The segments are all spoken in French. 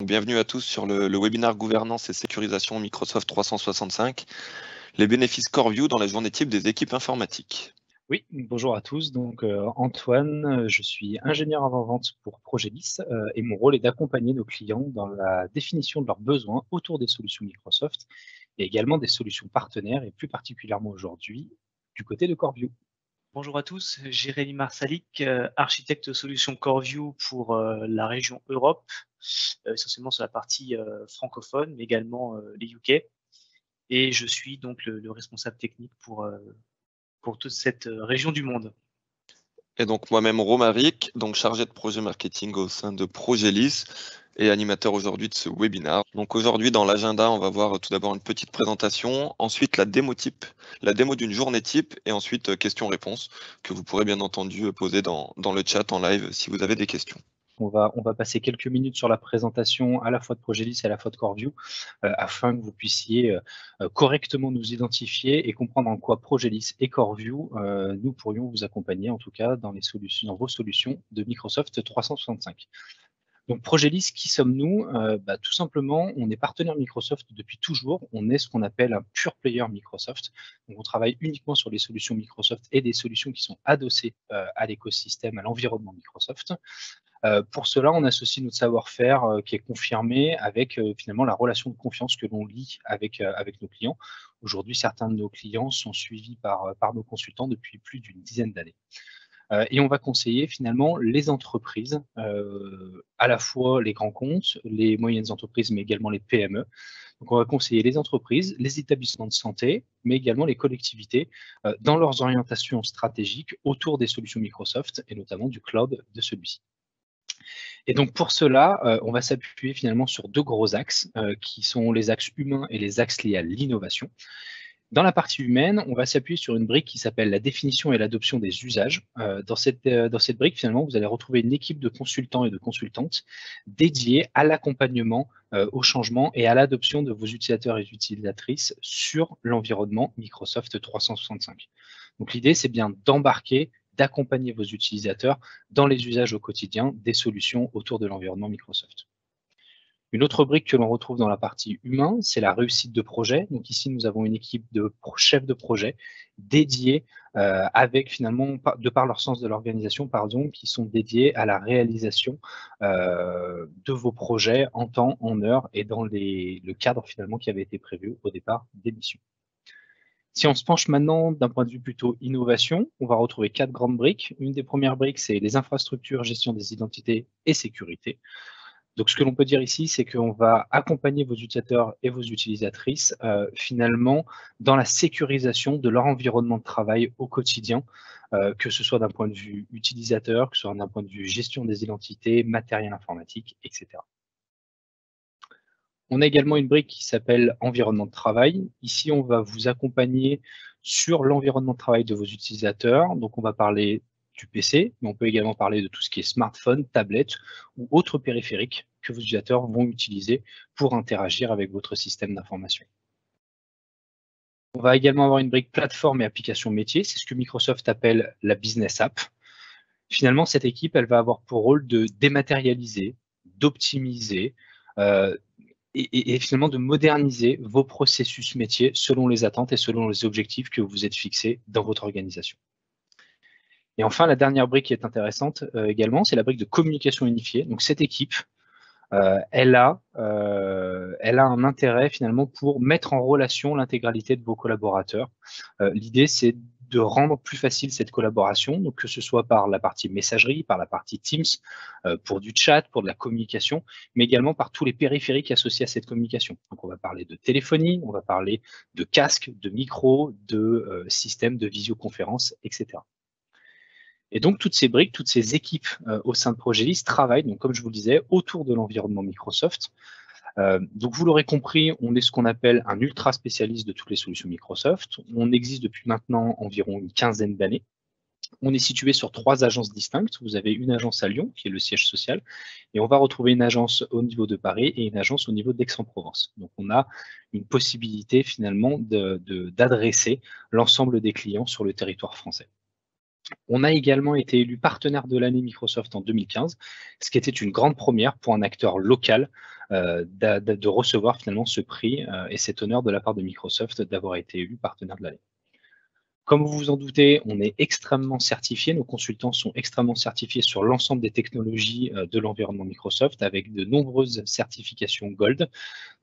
Bienvenue à tous sur le webinaire Gouvernance et sécurisation Microsoft 365, les bénéfices CoreView dans la journée type des équipes informatiques. Oui, bonjour à tous. Donc Antoine, je suis ingénieur avant-vente pour Progelis et mon rôle est d'accompagner nos clients dans la définition de leurs besoins autour des solutions Microsoft et également des solutions partenaires et plus particulièrement aujourd'hui du côté de CoreView. Bonjour à tous, Jérémy Marsalic, architecte solution CoreView pour la région Europe, essentiellement sur la partie francophone, mais également les UK. Et je suis donc le responsable technique pour toute cette région du monde. Et donc moi-même Romaric, donc chargé de projet marketing au sein de Progelis et animateur aujourd'hui de ce webinaire. Donc aujourd'hui dans l'agenda, on va voir tout d'abord une petite présentation, ensuite la démo d'une journée type et ensuite questions-réponses que vous pourrez bien entendu poser dans le chat en live si vous avez des questions. On va passer quelques minutes sur la présentation à la fois de Progelis et à la fois de CoreView afin que vous puissiez correctement nous identifier et comprendre en quoi Progelis et CoreView, nous pourrions vous accompagner en tout cas dans vos solutions de Microsoft 365. Donc Progelis, qui sommes-nous? Tout simplement, on est partenaire Microsoft depuis toujours. On est ce qu'on appelle un pure player Microsoft. Donc on travaille uniquement sur les solutions Microsoft et des solutions qui sont adossées à l'écosystème, à l'environnement Microsoft. Pour cela, on associe notre savoir-faire qui est confirmé avec finalement la relation de confiance que l'on lie avec nos clients. Aujourd'hui, certains de nos clients sont suivis par nos consultants depuis plus d'une dizaine d'années. Et on va conseiller finalement les entreprises, à la fois les grands comptes, les moyennes entreprises, mais également les PME. Donc on va conseiller les entreprises, les établissements de santé, mais également les collectivités dans leurs orientations stratégiques autour des solutions Microsoft et notamment du cloud de celui-ci. Et donc pour cela, on va s'appuyer finalement sur deux gros axes qui sont les axes humains et les axes liés à l'innovation. Dans la partie humaine, on va s'appuyer sur une brique qui s'appelle la définition et l'adoption des usages. Dans cette brique, finalement, vous allez retrouver une équipe de consultants et de consultantes dédiés à l'accompagnement, au changement et à l'adoption de vos utilisateurs et utilisatrices sur l'environnement Microsoft 365. Donc l'idée, c'est bien d'embarquer, d'accompagner vos utilisateurs dans les usages au quotidien des solutions autour de l'environnement Microsoft. Une autre brique que l'on retrouve dans la partie humain, c'est la réussite de projet. Donc ici, nous avons une équipe de chefs de projet dédiés avec finalement, de par leur sens de l'organisation, qui sont dédiés à la réalisation de vos projets en temps, en heure et dans le cadre finalement qui avait été prévu au départ des missions. Si on se penche maintenant d'un point de vue plutôt innovation, on va retrouver 4 grandes briques. Une des premières briques, c'est les infrastructures, gestion des identités et sécurité. Donc, ce que l'on peut dire ici, c'est qu'on va accompagner vos utilisateurs et vos utilisatrices finalement dans la sécurisation de leur environnement de travail au quotidien, que ce soit d'un point de vue utilisateur, que ce soit d'un point de vue gestion des identités, matériel informatique, etc. On a également une brique qui s'appelle environnement de travail. Ici, on va vous accompagner sur l'environnement de travail de vos utilisateurs. Donc, on va parler du PC, mais on peut également parler de tout ce qui est smartphone, tablette ou autres périphériques que vos utilisateurs vont utiliser pour interagir avec votre système d'information. On va également avoir une brique plateforme et application métier. C'est ce que Microsoft appelle la business app. Finalement, cette équipe, elle va avoir pour rôle de dématérialiser, d'optimiser, et finalement de moderniser vos processus métiers selon les attentes et selon les objectifs que vous êtes fixés dans votre organisation. Et enfin, la dernière brique qui est intéressante également, c'est la brique de communication unifiée. Donc cette équipe, elle a un intérêt finalement pour mettre en relation l'intégralité de vos collaborateurs. L'idée, c'est de rendre plus facile cette collaboration, donc que ce soit par la partie messagerie, par la partie Teams, pour du chat, pour de la communication, mais également par tous les périphériques associés à cette communication. Donc on va parler de téléphonie, on va parler de casque, de micro, de système de visioconférence, etc. Et donc, toutes ces briques, toutes ces équipes au sein de Progelis travaillent, donc, comme je vous le disais, autour de l'environnement Microsoft. Donc, vous l'aurez compris, on est ce qu'on appelle un ultra spécialiste de toutes les solutions Microsoft. On existe depuis maintenant environ une quinzaine d'années. On est situé sur 3 agences distinctes. Vous avez une agence à Lyon, qui est le siège social, et on va retrouver une agence au niveau de Paris et une agence au niveau d'Aix-en-Provence. Donc, on a une possibilité finalement d'adresser l'ensemble des clients sur le territoire français. On a également été élu partenaire de l'année Microsoft en 2015, ce qui était une grande première pour un acteur local de recevoir finalement ce prix et cet honneur de la part de Microsoft d'avoir été élu partenaire de l'année. Comme vous vous en doutez, on est extrêmement certifié, nos consultants sont extrêmement certifiés sur l'ensemble des technologies de l'environnement Microsoft avec de nombreuses certifications Gold.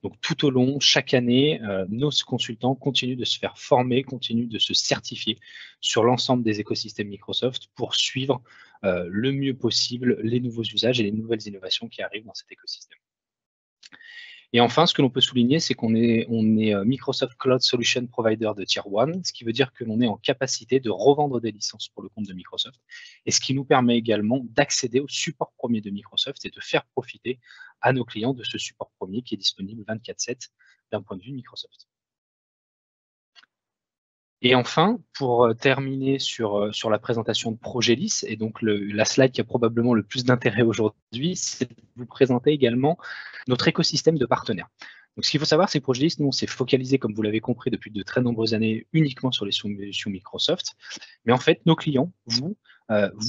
Donc tout au long, chaque année, nos consultants continuent de se faire former, continuent de se certifier sur l'ensemble des écosystèmes Microsoft pour suivre le mieux possible les nouveaux usages et les nouvelles innovations qui arrivent dans cet écosystème. Et enfin, ce que l'on peut souligner, c'est qu'on est Microsoft Cloud Solution Provider de Tier 1, ce qui veut dire que l'on est en capacité de revendre des licences pour le compte de Microsoft, et ce qui nous permet également d'accéder au support premier de Microsoft et de faire profiter à nos clients de ce support premier qui est disponible 24/7 d'un point de vue Microsoft. Et enfin, pour terminer sur la présentation de Progelis, et donc la slide qui a probablement le plus d'intérêt aujourd'hui, c'est de vous présenter également notre écosystème de partenaires. Donc, ce qu'il faut savoir, c'est que Progelis, nous, on s'est focalisé, comme vous l'avez compris, depuis de très nombreuses années, uniquement sur les solutions Microsoft. Mais en fait, nos clients, vous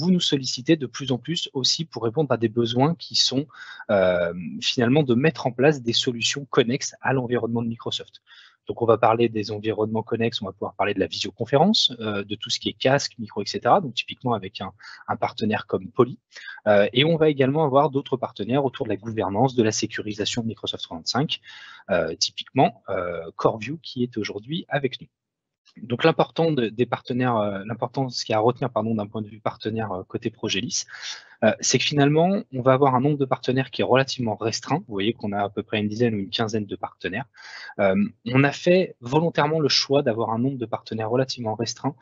nous sollicitez de plus en plus aussi pour répondre à des besoins qui sont finalement de mettre en place des solutions connexes à l'environnement de Microsoft. Donc, on va parler des environnements connexes, on va pouvoir parler de la visioconférence, de tout ce qui est casque, micro, etc. Donc, typiquement avec un partenaire comme Poly. Et on va également avoir d'autres partenaires autour de la gouvernance, de la sécurisation de Microsoft 365, typiquement CoreView qui est aujourd'hui avec nous. Donc l'important des partenaires, ce qu'il y a à retenir d'un point de vue partenaire côté Progelis, c'est que finalement, on va avoir un nombre de partenaires qui est relativement restreint. Vous voyez qu'on a à peu près une dizaine ou une quinzaine de partenaires. On a fait volontairement le choix d'avoir un nombre de partenaires relativement restreint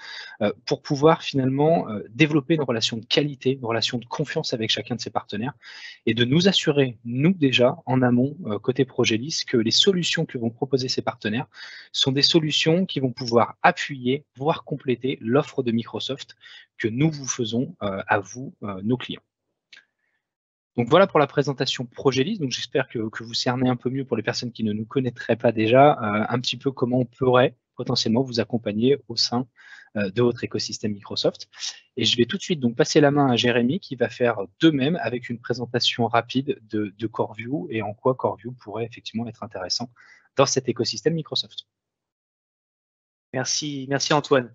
pour pouvoir finalement développer une relation de qualité, une relation de confiance avec chacun de ces partenaires et de nous assurer, nous déjà, en amont, côté Progelis, que les solutions que vont proposer ces partenaires sont des solutions qui vont pouvoir appuyer, voire compléter l'offre de Microsoft que nous vous faisons à vous, nos clients. Donc voilà pour la présentation Progelis. Donc j'espère que vous cernez un peu mieux pour les personnes qui ne nous connaîtraient pas déjà, un petit peu comment on pourrait potentiellement vous accompagner au sein de votre écosystème Microsoft. Et je vais tout de suite donc passer la main à Jérémy qui va faire de même avec une présentation rapide de CoreView et en quoi CoreView pourrait effectivement être intéressant dans cet écosystème Microsoft. Merci Antoine.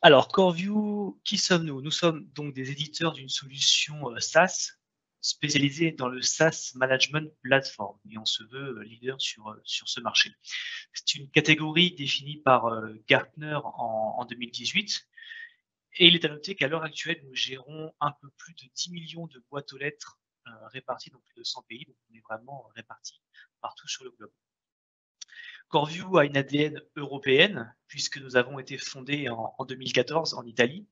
Alors, CoreView, qui sommes-nous? Nous sommes donc des éditeurs d'une solution SaaS spécialisée dans le SaaS Management Platform et on se veut leader sur ce marché. C'est une catégorie définie par Gartner en 2018 et il est à noter qu'à l'heure actuelle, nous gérons un peu plus de 10 millions de boîtes aux lettres réparties dans plus de 100 pays, donc on est vraiment répartis partout sur le globe. CoreView a une ADN européenne, puisque nous avons été fondés en 2014 en Italie.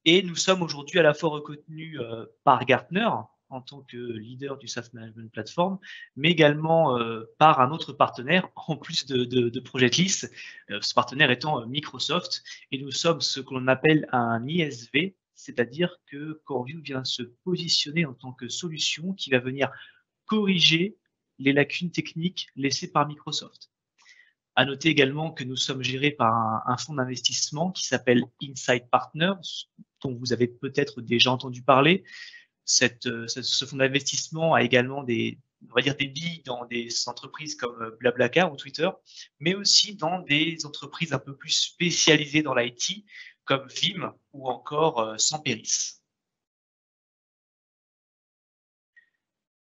Et nous sommes aujourd'hui à la fois reconnus par Gartner en tant que leader du SaaS Management Platform, mais également par un autre partenaire, en plus de Progelis, ce partenaire étant Microsoft. Et nous sommes ce que l'on appelle un ISV, c'est-à-dire que CoreView vient se positionner en tant que solution qui va venir corriger les lacunes techniques laissées par Microsoft. À noter également que nous sommes gérés par un fonds d'investissement qui s'appelle Insight Partners, dont vous avez peut-être déjà entendu parler. Ce fonds d'investissement a également des billes dans des entreprises comme Blablacar ou Twitter, mais aussi dans des entreprises un peu plus spécialisées dans l'IT, comme Vim ou encore Samperis.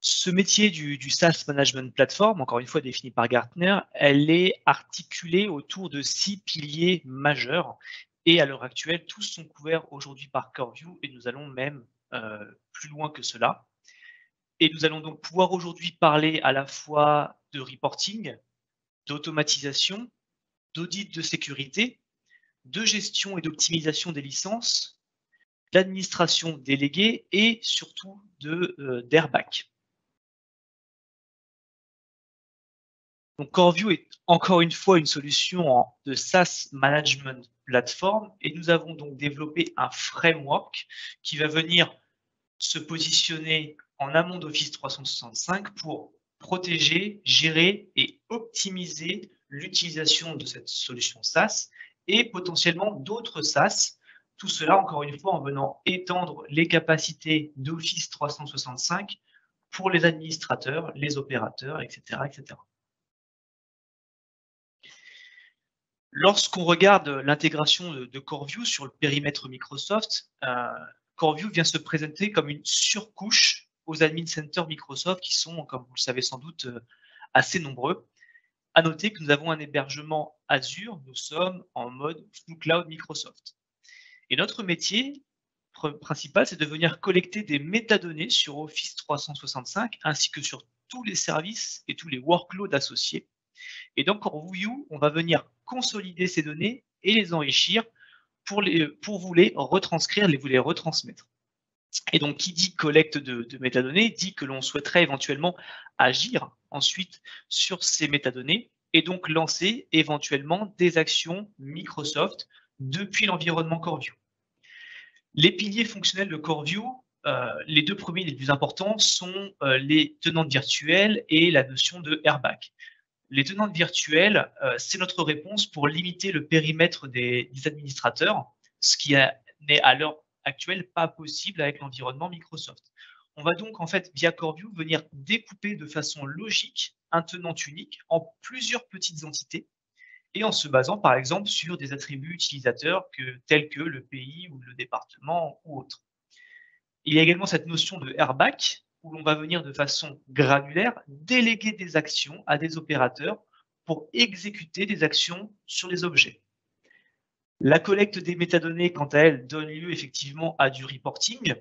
Ce métier du SaaS Management Platform, encore une fois défini par Gartner, elle est articulée autour de 6 piliers majeurs et à l'heure actuelle, tous sont couverts aujourd'hui par CoreView et nous allons même plus loin que cela. Et nous allons donc pouvoir aujourd'hui parler à la fois de reporting, d'automatisation, d'audit de sécurité, de gestion et d'optimisation des licences, d'administration déléguée et surtout d'airbag. Donc CoreView est encore une fois une solution de SaaS Management Platform et nous avons donc développé un framework qui va venir se positionner en amont d'Office 365 pour protéger, gérer et optimiser l'utilisation de cette solution SaaS et potentiellement d'autres SaaS. Tout cela, encore une fois, en venant étendre les capacités d'Office 365 pour les administrateurs, les opérateurs, etc., etc. Lorsqu'on regarde l'intégration de CoreView sur le périmètre Microsoft, CoreView vient se présenter comme une surcouche aux admin centers Microsoft qui sont, comme vous le savez sans doute, assez nombreux. À noter que nous avons un hébergement Azure, nous sommes en mode full cloud Microsoft. Et notre métier principal, c'est de venir collecter des métadonnées sur Office 365 ainsi que sur tous les services et tous les workloads associés. Et dans CoreView, on va venir consolider ces données et les enrichir pour vous les retranscrire, vous les retransmettre. Et donc, qui dit collecte de métadonnées dit que l'on souhaiterait éventuellement agir ensuite sur ces métadonnées et donc lancer éventuellement des actions Microsoft depuis l'environnement CoreView. Les piliers fonctionnels de CoreView, les deux premiers les plus importants sont les tenantes virtuelles et la notion de airbag. Les tenantes virtuelles, c'est notre réponse pour limiter le périmètre des administrateurs, ce qui n'est à l'heure actuelle pas possible avec l'environnement Microsoft. On va donc en fait via CoreView venir découper de façon logique un tenant unique en plusieurs petites entités et en se basant par exemple sur des attributs utilisateurs tels que le pays ou le département ou autre. Il y a également cette notion de airbag où l'on va venir de façon granulaire déléguer des actions à des opérateurs pour exécuter des actions sur les objets. La collecte des métadonnées, quant à elle, donne lieu effectivement à du reporting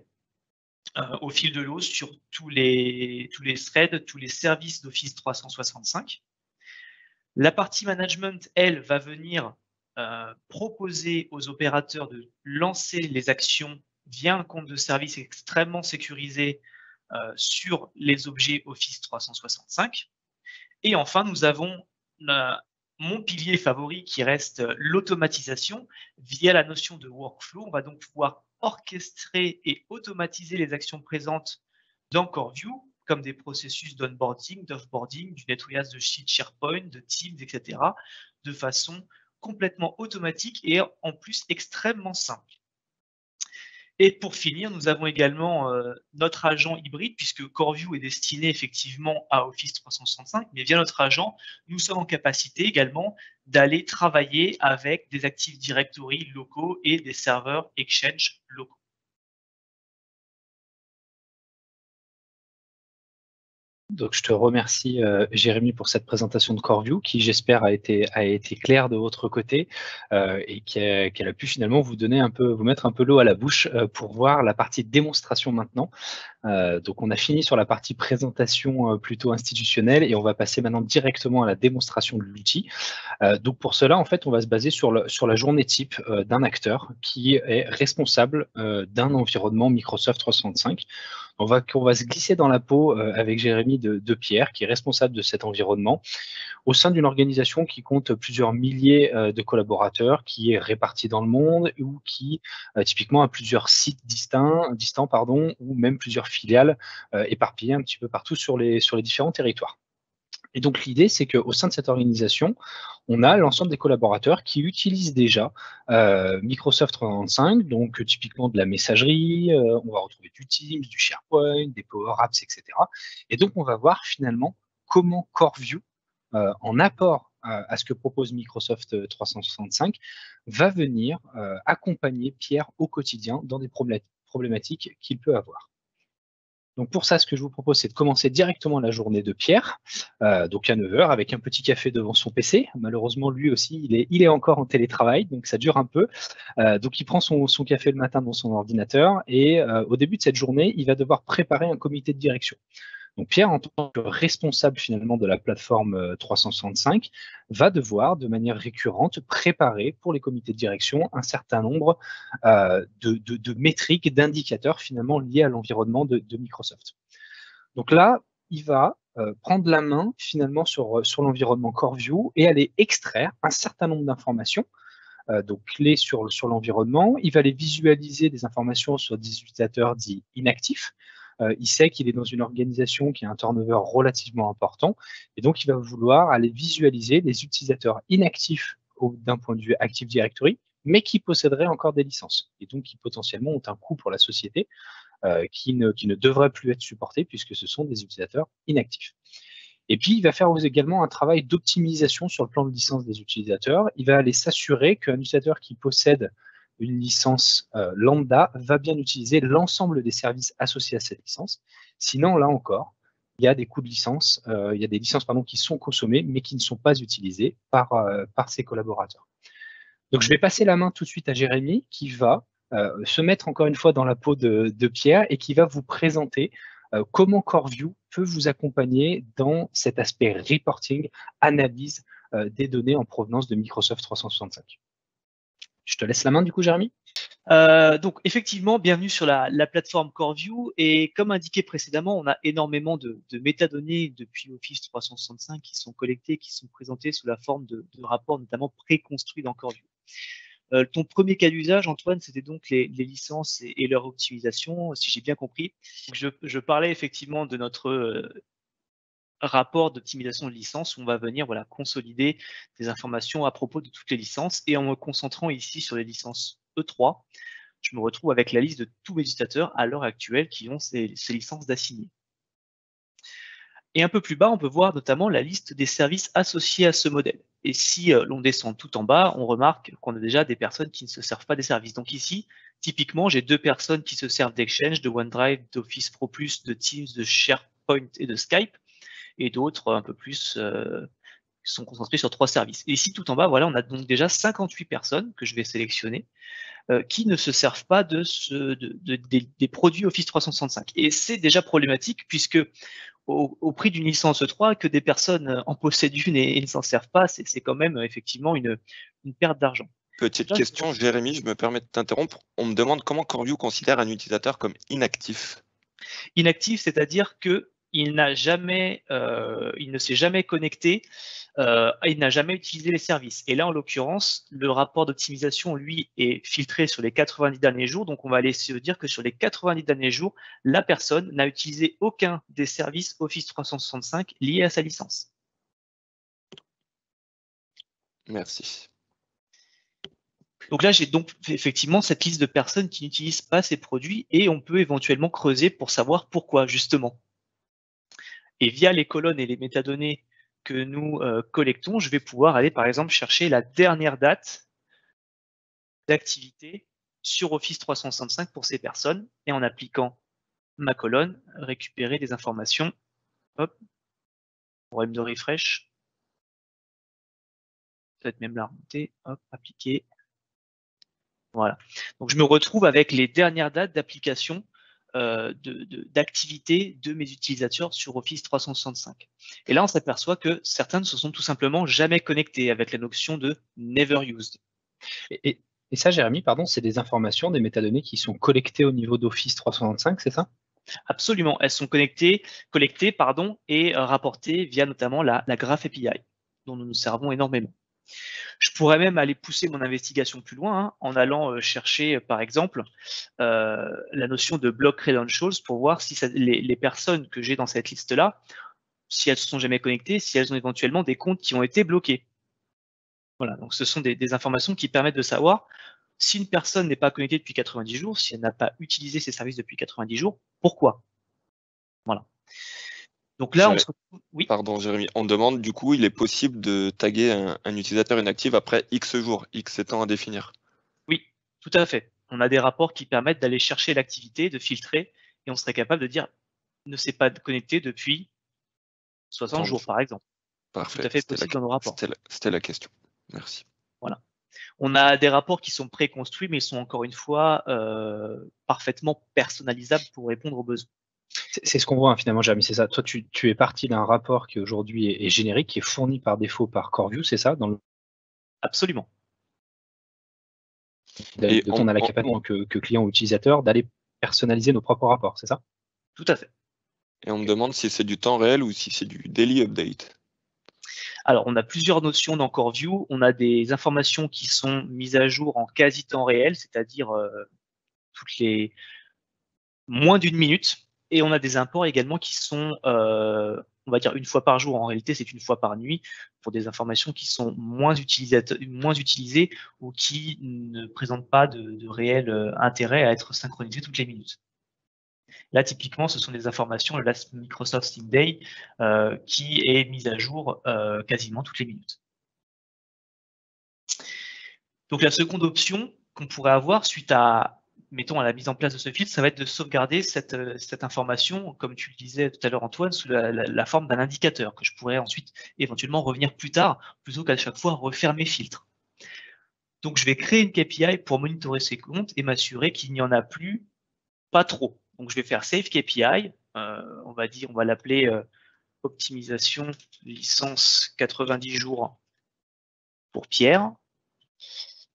au fil de l'eau sur tous les threads, tous les services d'Office 365. La partie management, elle, va venir proposer aux opérateurs de lancer les actions via un compte de service extrêmement sécurisé sur les objets Office 365. Et enfin, nous avons mon pilier favori qui reste l'automatisation via la notion de workflow. On va donc pouvoir orchestrer et automatiser les actions présentes dans CoreView, comme des processus d'onboarding, d'offboarding, du nettoyage de sheets SharePoint, de Teams, etc., de façon complètement automatique et en plus extrêmement simple. Et pour finir, nous avons également notre agent hybride, puisque CoreView est destiné effectivement à Office 365, mais via notre agent, nous sommes en capacité également d'aller travailler avec des Active Directory locaux et des serveurs Exchange locaux. Donc, je te remercie, Jérémy, pour cette présentation de CoreView qui, j'espère, a été claire de votre côté et qu'elle a pu finalement vous mettre un peu l'eau à la bouche pour voir la partie démonstration maintenant. Donc, on a fini sur la partie présentation plutôt institutionnelle et on va passer maintenant directement à la démonstration de l'outil. Donc, pour cela, en fait, on va se baser sur la journée type d'un acteur qui est responsable d'un environnement Microsoft 365. On va se glisser dans la peau avec Jérémy de Pierre, qui est responsable de cet environnement, au sein d'une organisation qui compte plusieurs milliers de collaborateurs, qui est répartie dans le monde ou qui typiquement a plusieurs sites distants, ou même plusieurs filiales éparpillées un petit peu partout sur les différents territoires. Et donc l'idée, c'est qu'au sein de cette organisation, on a l'ensemble des collaborateurs qui utilisent déjà Microsoft 365, donc typiquement de la messagerie, on va retrouver du Teams, du SharePoint, des Power Apps, etc. Et donc on va voir finalement comment CoreView, en apport à ce que propose Microsoft 365, va venir accompagner Pierre au quotidien dans des problématiques qu'il peut avoir. Donc pour ça, ce que je vous propose, c'est de commencer directement la journée de Pierre, donc à 9 h, avec un petit café devant son PC. Malheureusement, lui aussi, il est encore en télétravail, donc ça dure un peu. Donc il prend son café le matin devant son ordinateur et au début de cette journée, il va devoir préparer un comité de direction. Donc Pierre, en tant que responsable finalement de la plateforme 365, va devoir de manière récurrente préparer pour les comités de direction un certain nombre de métriques, d'indicateurs finalement liés à l'environnement de Microsoft. Donc là, il va prendre la main finalement sur l'environnement CoreView et aller extraire un certain nombre d'informations donc clés sur l'environnement. Il va aller visualiser des informations sur des utilisateurs dits inactifs. Il sait qu'il est dans une organisation qui a un turnover relativement important et donc il va vouloir aller visualiser des utilisateurs inactifs d'un point de vue Active Directory, mais qui posséderaient encore des licences et donc qui potentiellement ont un coût pour la société qui ne devraient plus être supportés puisque ce sont des utilisateurs inactifs. Et puis, il va faire également un travail d'optimisation sur le plan de licence des utilisateurs. Il va aller s'assurer qu'un utilisateur qui possède une licence lambda va bien utiliser l'ensemble des services associés à cette licence. Sinon, là encore, il y a des coûts de licence, il y a des licences qui sont consommées, mais qui ne sont pas utilisées par ses collaborateurs. Donc, je vais passer la main tout de suite à Jérémy, qui va se mettre encore une fois dans la peau de Pierre et qui va vous présenter comment CoreView peut vous accompagner dans cet aspect reporting, analyse des données en provenance de Microsoft 365. Je te laisse la main du coup, Jérémy. Donc effectivement, bienvenue sur la plateforme CoreView, et comme indiqué précédemment, on a énormément de métadonnées depuis Office 365 qui sont collectées, qui sont présentées sous la forme de rapports notamment préconstruits dans CoreView. Ton premier cas d'usage, Antoine, c'était donc les licences et leur optimisation, si j'ai bien compris. Donc, je parlais effectivement de notre rapport d'optimisation de licence où on va venir consolider des informations à propos de toutes les licences, et en me concentrant ici sur les licences E3, je me retrouve avec la liste de tous mes utilisateurs à l'heure actuelle qui ont ces licences d'assigner. Et un peu plus bas, on peut voir notamment la liste des services associés à ce modèle. Et si l'on descend tout en bas, on remarque qu'on a déjà des personnes qui ne se servent pas des services. Donc ici, typiquement, j'ai 2 personnes qui se servent d'Exchange, de OneDrive, d'Office Pro+, de Teams, de SharePoint et de Skype, et d'autres un peu plus sont concentrés sur 3 services. Et ici, tout en bas, voilà, on a donc déjà 58 personnes que je vais sélectionner qui ne se servent pas des produits Office 365. Et c'est déjà problématique puisque au prix d'une licence 3, que des personnes en possèdent une et ne s'en servent pas, c'est quand même effectivement une perte d'argent. Petite question, Jérémy, je me permets de t'interrompre. On me demande comment CoreView considère un utilisateur comme inactif. Inactif, c'est-à-dire que il ne s'est jamais connecté, il n'a jamais utilisé les services. Et là, en l'occurrence, le rapport d'optimisation, lui, est filtré sur les 90 derniers jours. Donc, on va aller se dire que sur les 90 derniers jours, la personne n'a utilisé aucun des services Office 365 liés à sa licence. Merci. Donc là, j'ai donc effectivement cette liste de personnes qui n'utilisent pas ces produits, et on peut éventuellement creuser pour savoir pourquoi, justement. Et via les colonnes et les métadonnées que nous collectons, je vais pouvoir aller par exemple chercher la dernière date d'activité sur Office 365 pour ces personnes, et en appliquant ma colonne, récupérer des informations. Hop, problème de refresh. Peut-être même la remonter. Hop, appliquer. Voilà. Donc je me retrouve avec les dernières dates d'application d'activité de mes utilisateurs sur Office 365. Et là, on s'aperçoit que certains ne se sont tout simplement jamais connectés, avec la notion de never used. Et ça, Jérémy, pardon, c'est des informations, des métadonnées qui sont collectées au niveau d'Office 365, c'est ça? Absolument, elles sont collectées et rapportées via notamment la Graph API, dont nous nous servons énormément. Je pourrais même aller pousser mon investigation plus loin en allant chercher, par exemple, la notion de block credentials pour voir si les personnes que j'ai dans cette liste-là, si elles ne se sont jamais connectées, si elles ont éventuellement des comptes qui ont été bloqués. Voilà, donc ce sont des informations qui permettent de savoir si une personne n'est pas connectée depuis 90 jours, si elle n'a pas utilisé ses services depuis 90 jours, pourquoi? Voilà. Donc là, on se retrouve... Oui. Pardon, Jérémy. On demande, du coup, il est possible de taguer un utilisateur inactif après X jours, X étant à définir. Oui, tout à fait. On a des rapports qui permettent d'aller chercher l'activité, de filtrer, et on serait capable de dire ne s'est pas connecté depuis 60 jours, par exemple. Parfait. Tout à fait possible dans nos rapports. C'était la question. Merci. Voilà. On a des rapports qui sont préconstruits, mais ils sont encore une fois parfaitement personnalisables pour répondre aux besoins. C'est ce qu'on voit finalement, Jérémy, c'est ça. Toi, tu es parti d'un rapport qui aujourd'hui est générique, qui est fourni par défaut par CoreView, c'est ça Absolument. On a la capacité en tant que client ou utilisateur d'aller personnaliser nos propres rapports, c'est ça? Tout à fait. Et on me demande si c'est du temps réel ou si c'est du daily update. Alors, on a plusieurs notions dans CoreView. On a des informations qui sont mises à jour en quasi temps réel, c'est-à-dire toutes les moins d'une minute. Et on a des imports également qui sont, on va dire, une fois par jour. En réalité, c'est une fois par nuit pour des informations qui sont moins utilisées ou qui ne présentent pas de réel intérêt à être synchronisées toutes les minutes. Là, typiquement, ce sont des informations, le last Microsoft Steam Day, qui est mise à jour quasiment toutes les minutes. Donc la seconde option qu'on pourrait avoir suite à, mettons, à la mise en place de ce filtre, ça va être de sauvegarder cette information, comme tu le disais tout à l'heure Antoine, sous la forme d'un indicateur que je pourrais ensuite éventuellement revenir plus tard, plutôt qu'à chaque fois refaire mes filtres. Donc je vais créer une KPI pour monitorer ces comptes et m'assurer qu'il n'y en a plus pas trop. Donc je vais faire Save KPI, on va l'appeler optimisation licence 90 jours pour Pierre.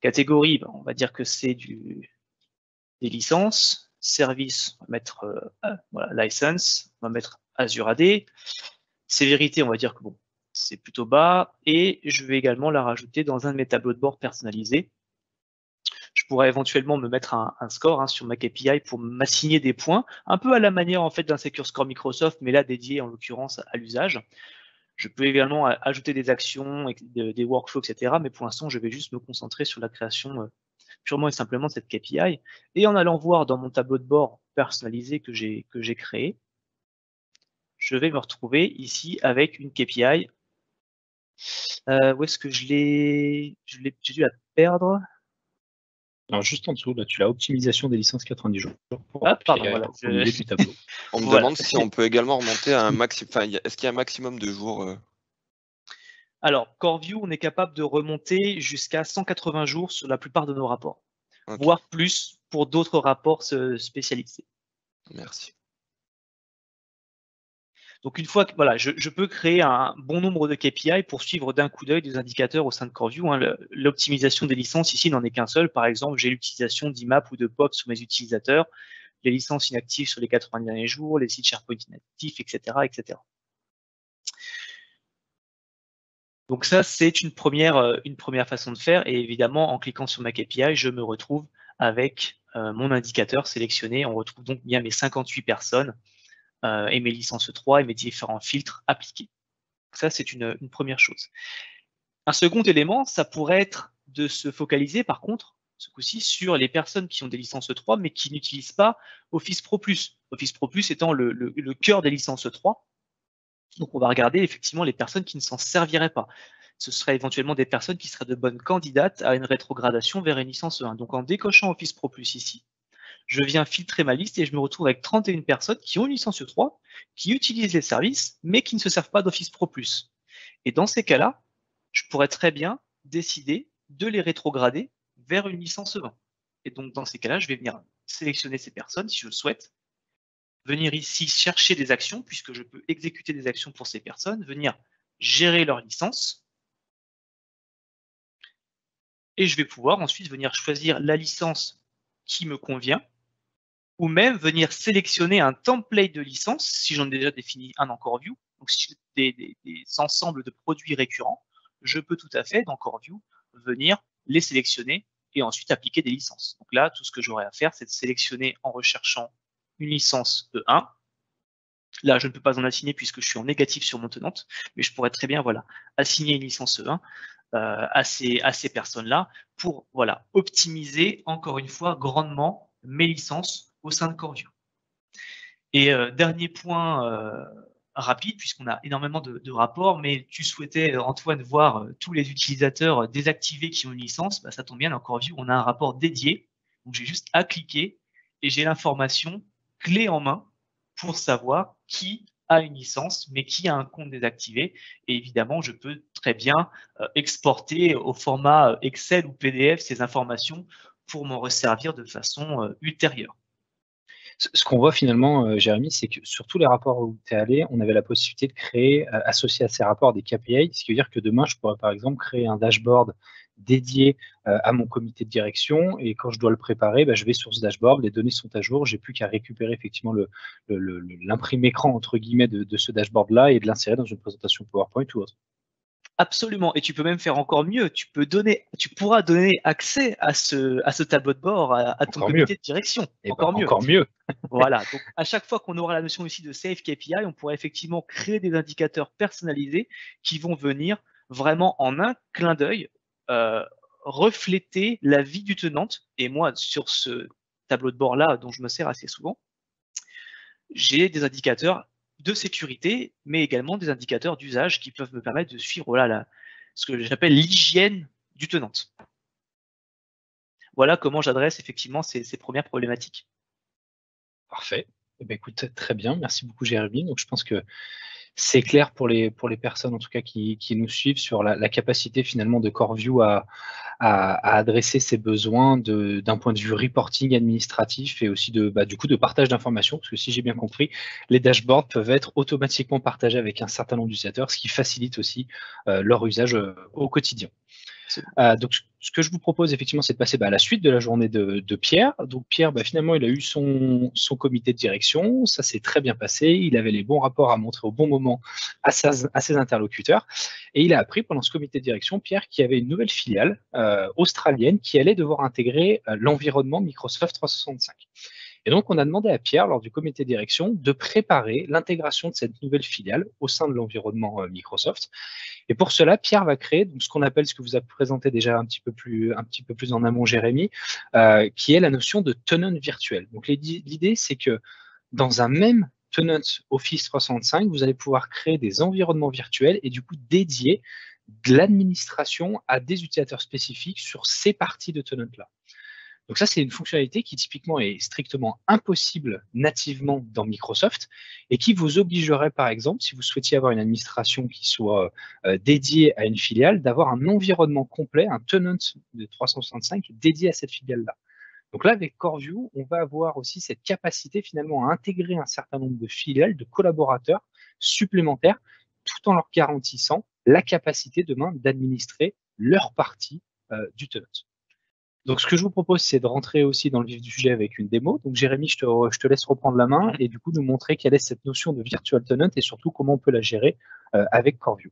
Catégorie, on va dire que c'est des licences. Service, on va mettre voilà, license, on va mettre Azure AD. Sévérité, on va dire que bon, c'est plutôt bas. Et je vais également la rajouter dans un de mes tableaux de bord personnalisés. Je pourrais éventuellement me mettre un score sur ma KPI pour m'assigner des points, un peu à la manière en fait d'un Secure Score Microsoft, mais là dédié en l'occurrence à l'usage. Je peux également ajouter des actions, des workflows, etc. Mais pour l'instant, je vais juste me concentrer sur la création purement et simplement de cette KPI. Et en allant voir dans mon tableau de bord personnalisé que j'ai créé, je vais me retrouver ici avec une KPI. Où est-ce que j'ai dû la perdre? Alors juste en dessous, là, tu as optimisation des licences 90 jours. Ah, pardon, voilà. Au milieu du tableau. On me demande si on peut également remonter à un maximum. Enfin, est-ce qu'il y a un maximum de jours Alors, CoreView, on est capable de remonter jusqu'à 180 jours sur la plupart de nos rapports, Okay. voire plus pour d'autres rapports spécialisés. Merci. Donc une fois que voilà, je peux créer un bon nombre de KPI pour suivre d'un coup d'œil des indicateurs au sein de CoreView. L'optimisation des licences ici n'en est qu'un seul. Par exemple, j'ai l'utilisation d'IMAP ou de POP sur mes utilisateurs, les licences inactives sur les 80 derniers jours, les sites SharePoint inactifs, etc., etc. Donc ça, c'est une première façon de faire. Et évidemment, en cliquant sur ma KPI, je me retrouve avec mon indicateur sélectionné. On retrouve donc bien mes 58 personnes et mes licences 3 et mes différents filtres appliqués. Ça, c'est une première chose. Un second élément, ça pourrait être de se focaliser, par contre, ce coup-ci, sur les personnes qui ont des licences 3, mais qui n'utilisent pas Office Pro+. Office Pro+, étant le cœur des licences 3. Donc, on va regarder effectivement les personnes qui ne s'en serviraient pas. Ce seraient éventuellement des personnes qui seraient de bonnes candidates à une rétrogradation vers une licence 1. Donc, en décochant Office Pro+, ici, je viens filtrer ma liste et je me retrouve avec 31 personnes qui ont une licence 3, qui utilisent les services, mais qui ne se servent pas d'Office Pro+. Et dans ces cas-là, je pourrais très bien décider de les rétrograder vers une licence 20. Et donc, dans ces cas-là, je vais venir sélectionner ces personnes, si je le souhaite, venir ici chercher des actions, puisque je peux exécuter des actions pour ces personnes, venir gérer leur licence, et je vais pouvoir ensuite venir choisir la licence qui me convient, ou même venir sélectionner un template de licence, si j'en ai déjà défini un en CoreView. Donc, si j'ai des ensembles de produits récurrents, je peux tout à fait, dans CoreView, venir les sélectionner et ensuite appliquer des licences. Donc là, tout ce que j'aurai à faire, c'est de sélectionner en recherchant une licence E1. Là, je ne peux pas en assigner puisque je suis en négatif sur mon tenante, mais je pourrais très bien voilà, assigner une licence E1 à ces personnes-là pour voilà, optimiser, encore une fois, grandement mes licences au sein de CoreView. Et dernier point rapide, puisqu'on a énormément de rapports, mais tu souhaitais, Antoine, voir tous les utilisateurs désactivés qui ont une licence, bah, ça tombe bien, dans CoreView, on a un rapport dédié, donc j'ai juste à cliquer et j'ai l'information clé en main pour savoir qui a une licence, mais qui a un compte désactivé. Et évidemment, je peux très bien exporter au format Excel ou PDF ces informations pour m'en resservir de façon ultérieure. Ce qu'on voit finalement, Jérémy, c'est que sur tous les rapports où tu es allé, on avait la possibilité de créer, associé à ces rapports, des KPI, ce qui veut dire que demain, je pourrais par exemple créer un dashboard dédié à mon comité de direction, et quand je dois le préparer, bah, je vais sur ce dashboard, les données sont à jour, j'ai plus qu'à récupérer effectivement l'imprime écran entre guillemets de ce dashboard-là et de l'insérer dans une présentation PowerPoint ou autre. Absolument, et tu peux même faire encore mieux. Tu pourras donner accès à ce tableau de bord à ton comité de direction. Encore mieux. Voilà. Donc à chaque fois qu'on aura la notion ici de Save KPI, on pourra effectivement créer des indicateurs personnalisés qui vont venir vraiment en un clin d'œil refléter la vie du tenant. Et moi, sur ce tableau de bord là, dont je me sers assez souvent, j'ai des indicateurs de sécurité, mais également des indicateurs d'usage qui peuvent me permettre de suivre ce que j'appelle l'hygiène du tenant. Voilà comment j'adresse effectivement ces premières problématiques. Parfait. Eh ben, écoute, très bien. Merci beaucoup, Jérémy. Donc, je pense que c'est clair pour les personnes, en tout cas, qui nous suivent sur la capacité finalement de CoreView à adresser ses besoins d'un point de vue reporting administratif et aussi du coup, de partage d'informations. Parce que si j'ai bien compris, les dashboards peuvent être automatiquement partagés avec un certain nombre d'utilisateurs, ce qui facilite aussi leur usage au quotidien. Donc, ce que je vous propose effectivement, c'est de passer à la suite de la journée de Pierre. Donc, Pierre, finalement, il a eu son comité de direction. Ça s'est très bien passé. Il avait les bons rapports à montrer au bon moment à ses interlocuteurs. Et il a appris pendant ce comité de direction, Pierre, qu'il y avait une nouvelle filiale australienne qui allait devoir intégrer l'environnement Microsoft 365. Et donc, on a demandé à Pierre, lors du comité de direction, de préparer l'intégration de cette nouvelle filiale au sein de l'environnement Microsoft. Et pour cela, Pierre va créer donc, ce qu'on appelle, ce que vous avez présenté déjà un petit peu plus en amont, Jérémy, qui est la notion de tenant virtuel. Donc, l'idée, c'est que dans un même tenant Office 365, vous allez pouvoir créer des environnements virtuels et du coup dédier de l'administration à des utilisateurs spécifiques sur ces parties de tenant-là. Donc ça, c'est une fonctionnalité qui typiquement est strictement impossible nativement dans Microsoft et qui vous obligerait, par exemple, si vous souhaitiez avoir une administration qui soit dédiée à une filiale, d'avoir un environnement complet, un tenant de 365 dédié à cette filiale-là. Donc là, avec CoreView, on va avoir aussi cette capacité finalement à intégrer un certain nombre de filiales, de collaborateurs supplémentaires, tout en leur garantissant la capacité demain d'administrer leur partie du tenant. Donc, ce que je vous propose, c'est de rentrer aussi dans le vif du sujet avec une démo. Donc, Jérémy, je te laisse reprendre la main et du coup nous montrer quelle est cette notion de virtual tenant et surtout comment on peut la gérer avec CoreView.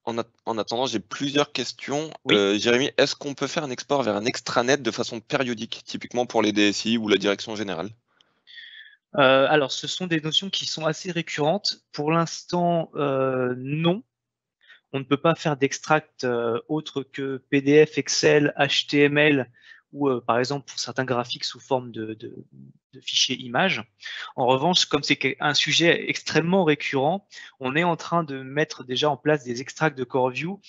En attendant, j'ai plusieurs questions. Oui. Jérémy, est-ce qu'on peut faire un export vers un extranet de façon périodique, typiquement pour les DSI ou la direction générale? Alors, ce sont des notions qui sont assez récurrentes. Pour l'instant, non. On ne peut pas faire d'extract autre que PDF, Excel, HTML ou par exemple pour certains graphiques sous forme de fichiers images. En revanche, comme c'est un sujet extrêmement récurrent, on est en train de mettre déjà en place des extracts de CoreView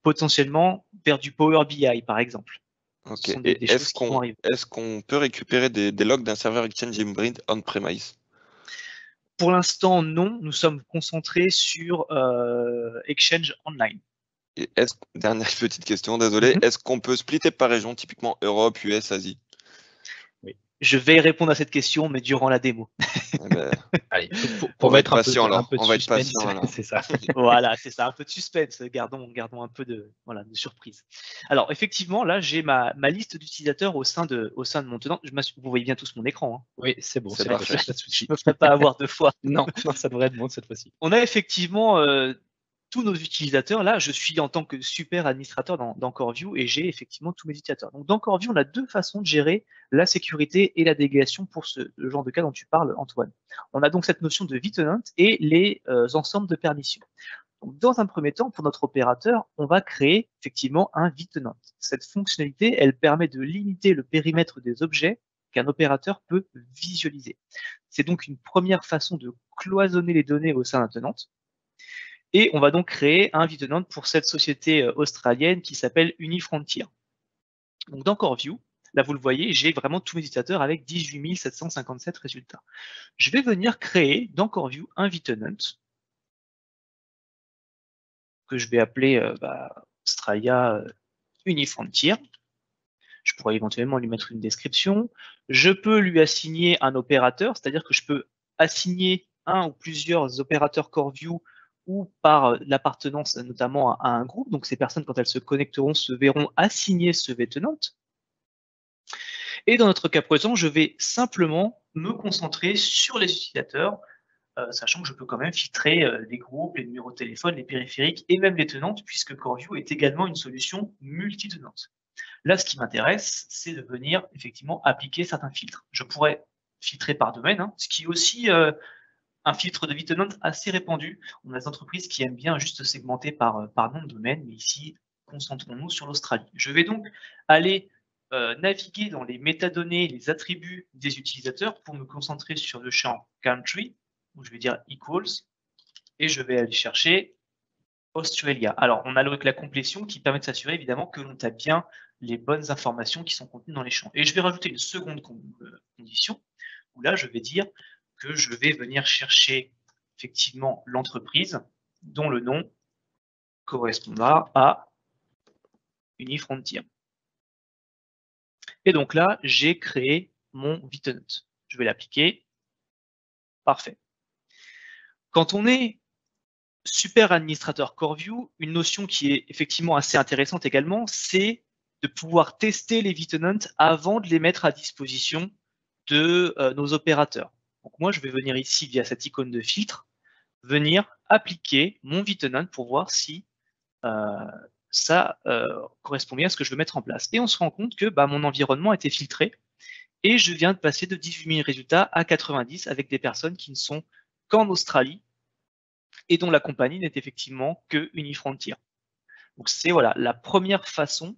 potentiellement vers du Power BI par exemple. Ok. Ce sont des choses qui vont arriver. Est-ce qu'on peut récupérer des logs d'un serveur Exchange Hybrid on-premise? Pour l'instant, non. Nous sommes concentrés sur Exchange Online. Et dernière petite question, désolé, est-ce qu'on peut splitter par région, typiquement Europe, US, Asie? Oui. Je vais répondre à cette question, mais durant la démo. Allez, pour mettre un peu de suspense, c'est ça. Voilà, c'est ça, un peu de suspense. Gardons un peu de surprise. Alors effectivement, là, j'ai ma liste d'utilisateurs au sein de mon tenant. Vous voyez bien tous mon écran. Hein. Oui, c'est bon, c'est parfait. Pas de souci. Je ne me ferai pas avoir deux fois. Non, ça devrait être bon cette fois-ci. On a effectivement tous nos utilisateurs. Là, je suis en tant que super administrateur dans CoreView et j'ai effectivement tous mes utilisateurs. Donc dans CoreView, on a deux façons de gérer la sécurité et la délégation pour le genre de cas dont tu parles, Antoine. On a donc cette notion de vTenant et les ensembles de permissions. Donc, dans un premier temps, pour notre opérateur, on va créer effectivement un vTenant. Cette fonctionnalité, elle permet de limiter le périmètre des objets qu'un opérateur peut visualiser. C'est donc une première façon de cloisonner les données au sein d'un tenant. Et on va donc créer un vTenant pour cette société australienne qui s'appelle Unifrontier. Donc dans CoreView, là vous le voyez, j'ai vraiment tous mes utilisateurs avec 18 757 résultats. Je vais venir créer dans CoreView un vTenant que je vais appeler Australia Unifrontier. Je pourrais éventuellement lui mettre une description. Je peux lui assigner un opérateur, c'est-à-dire que je peux assigner un ou plusieurs opérateurs CoreView ou par l'appartenance notamment à un groupe. Donc ces personnes, quand elles se connecteront, se verront assigner ce vTenant. Et dans notre cas présent, je vais simplement me concentrer sur les utilisateurs, sachant que je peux quand même filtrer les groupes, les numéros de téléphone, les périphériques et même les tenantes, puisque CoreView est également une solution multi-tenante. Là, ce qui m'intéresse, c'est de venir effectivement appliquer certains filtres. Je pourrais filtrer par domaine, ce qui est aussi un filtre de vTenant assez répandu. On a des entreprises qui aiment bien juste segmenter par nom de domaine, mais ici, concentrons-nous sur l'Australie. Je vais donc aller naviguer dans les métadonnées, les attributs des utilisateurs pour me concentrer sur le champ country, où je vais dire equals, et je vais aller chercher Australia. Alors, on a la complétion qui permet de s'assurer évidemment que l'on tape bien les bonnes informations qui sont contenues dans les champs. Et je vais rajouter une seconde condition, où là, je vais dire que je vais venir chercher effectivement l'entreprise dont le nom correspondra à Unifrontier. Et donc là, j'ai créé mon Vitenant. Je vais l'appliquer. Parfait. Quand on est super administrateur CoreView, une notion qui est effectivement assez intéressante également, c'est de pouvoir tester les Vitenant avant de les mettre à disposition de nos opérateurs. Donc moi, je vais venir ici via cette icône de filtre, venir appliquer mon Vitenant pour voir si ça correspond bien à ce que je veux mettre en place. Et on se rend compte que mon environnement a été filtré et je viens de passer de 18 000 résultats à 90 avec des personnes qui ne sont qu'en Australie et dont la compagnie n'est effectivement que Unifrontier. Donc c'est voilà la première façon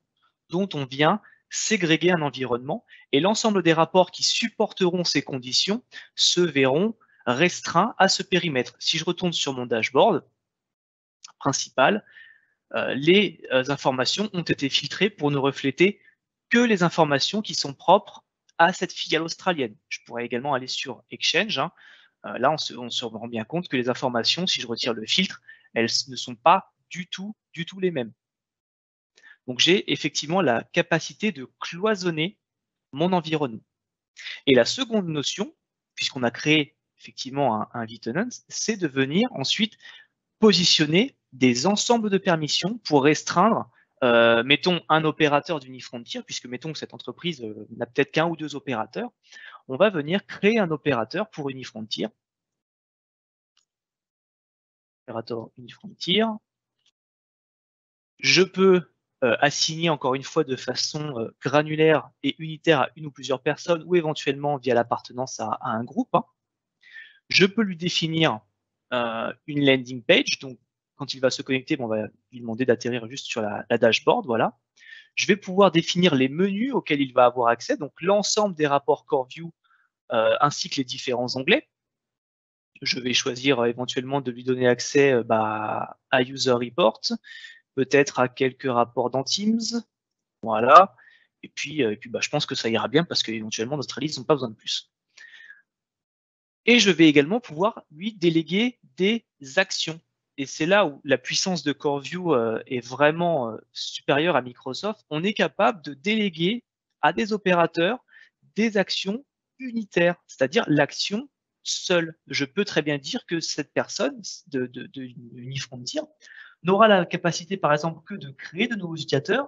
dont on vient ségréguer un environnement et l'ensemble des rapports qui supporteront ces conditions se verront restreints à ce périmètre. Si je retourne sur mon dashboard principal, les informations ont été filtrées pour ne refléter que les informations qui sont propres à cette filiale australienne. Je pourrais également aller sur Exchange. Là, on se rend bien compte que les informations, si je retire le filtre, elles ne sont pas du tout les mêmes. Donc, j'ai effectivement la capacité de cloisonner mon environnement. Et la seconde notion, puisqu'on a créé effectivement un Vitenant, c'est de venir ensuite positionner des ensembles de permissions pour restreindre, mettons, un opérateur d'Unifrontier, puisque mettons que cette entreprise n'a peut-être qu'un ou deux opérateurs, on va venir créer un opérateur pour Unifrontier. Opérateur Unifrontier. Je peux assigner encore une fois de façon granulaire et unitaire à une ou plusieurs personnes ou éventuellement via l'appartenance à un groupe. Je peux lui définir une landing page. Donc, quand il va se connecter, on va lui demander d'atterrir juste sur la dashboard. Voilà. Je vais pouvoir définir les menus auxquels il va avoir accès, donc l'ensemble des rapports CoreView ainsi que les différents onglets. Je vais choisir éventuellement de lui donner accès à User Report, peut-être à quelques rapports dans Teams. Voilà. Et puis je pense que ça ira bien parce qu'éventuellement, d'Australie, ils n'ont pas besoin de plus. Et je vais également pouvoir lui déléguer des actions. Et c'est là où la puissance de CoreView est vraiment supérieure à Microsoft. On est capable de déléguer à des opérateurs des actions unitaires, c'est-à-dire l'action seule. Je peux très bien dire que cette personne de Unifrontier n'aura la capacité, par exemple, que de créer de nouveaux utilisateurs,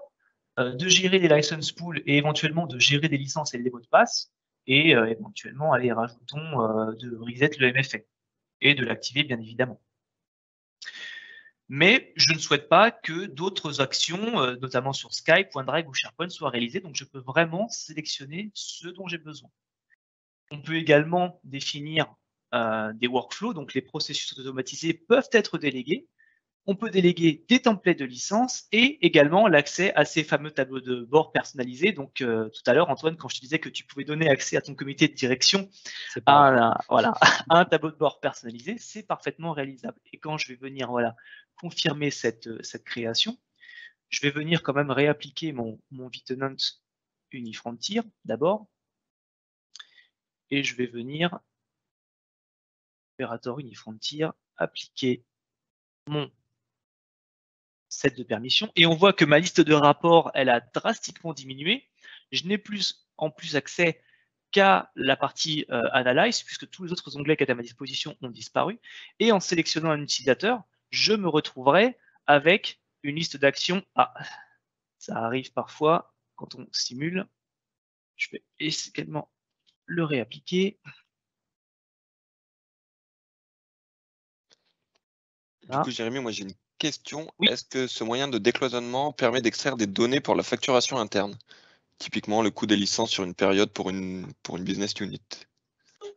de gérer des license pools et éventuellement de gérer des licences et des mots de passe, et éventuellement, allez, rajoutons de reset le MFA et de l'activer, bien évidemment. Mais je ne souhaite pas que d'autres actions, notamment sur Skype, OneDrive ou SharePoint, soient réalisées, donc je peux vraiment sélectionner ce dont j'ai besoin. On peut également définir des workflows, donc les processus automatisés peuvent être délégués. On peut déléguer des templates de licence et également l'accès à ces fameux tableaux de bord personnalisés. Donc, tout à l'heure, Antoine, quand je te disais que tu pouvais donner accès à ton comité de direction à un tableau de bord personnalisé, c'est parfaitement réalisable. Et quand je vais venir confirmer cette création, je vais venir quand même réappliquer mon Vitenant Unifrontier d'abord. Et je vais venir, opérateur Unifrontier, appliquer mon set de permissions et on voit que ma liste de rapports elle a drastiquement diminué. Je n'ai plus en plus accès qu'à la partie Analyze puisque tous les autres onglets qui étaient à ma disposition ont disparu et en sélectionnant un utilisateur, je me retrouverai avec une liste d'actions. Ah, ça arrive parfois quand on simule. Je vais également le réappliquer. Du coup, Jérémy, moi j'ai une question. Oui. Est-ce que ce moyen de décloisonnement permet d'extraire des données pour la facturation interne? Typiquement, le coût des licences sur une période pour une business unit.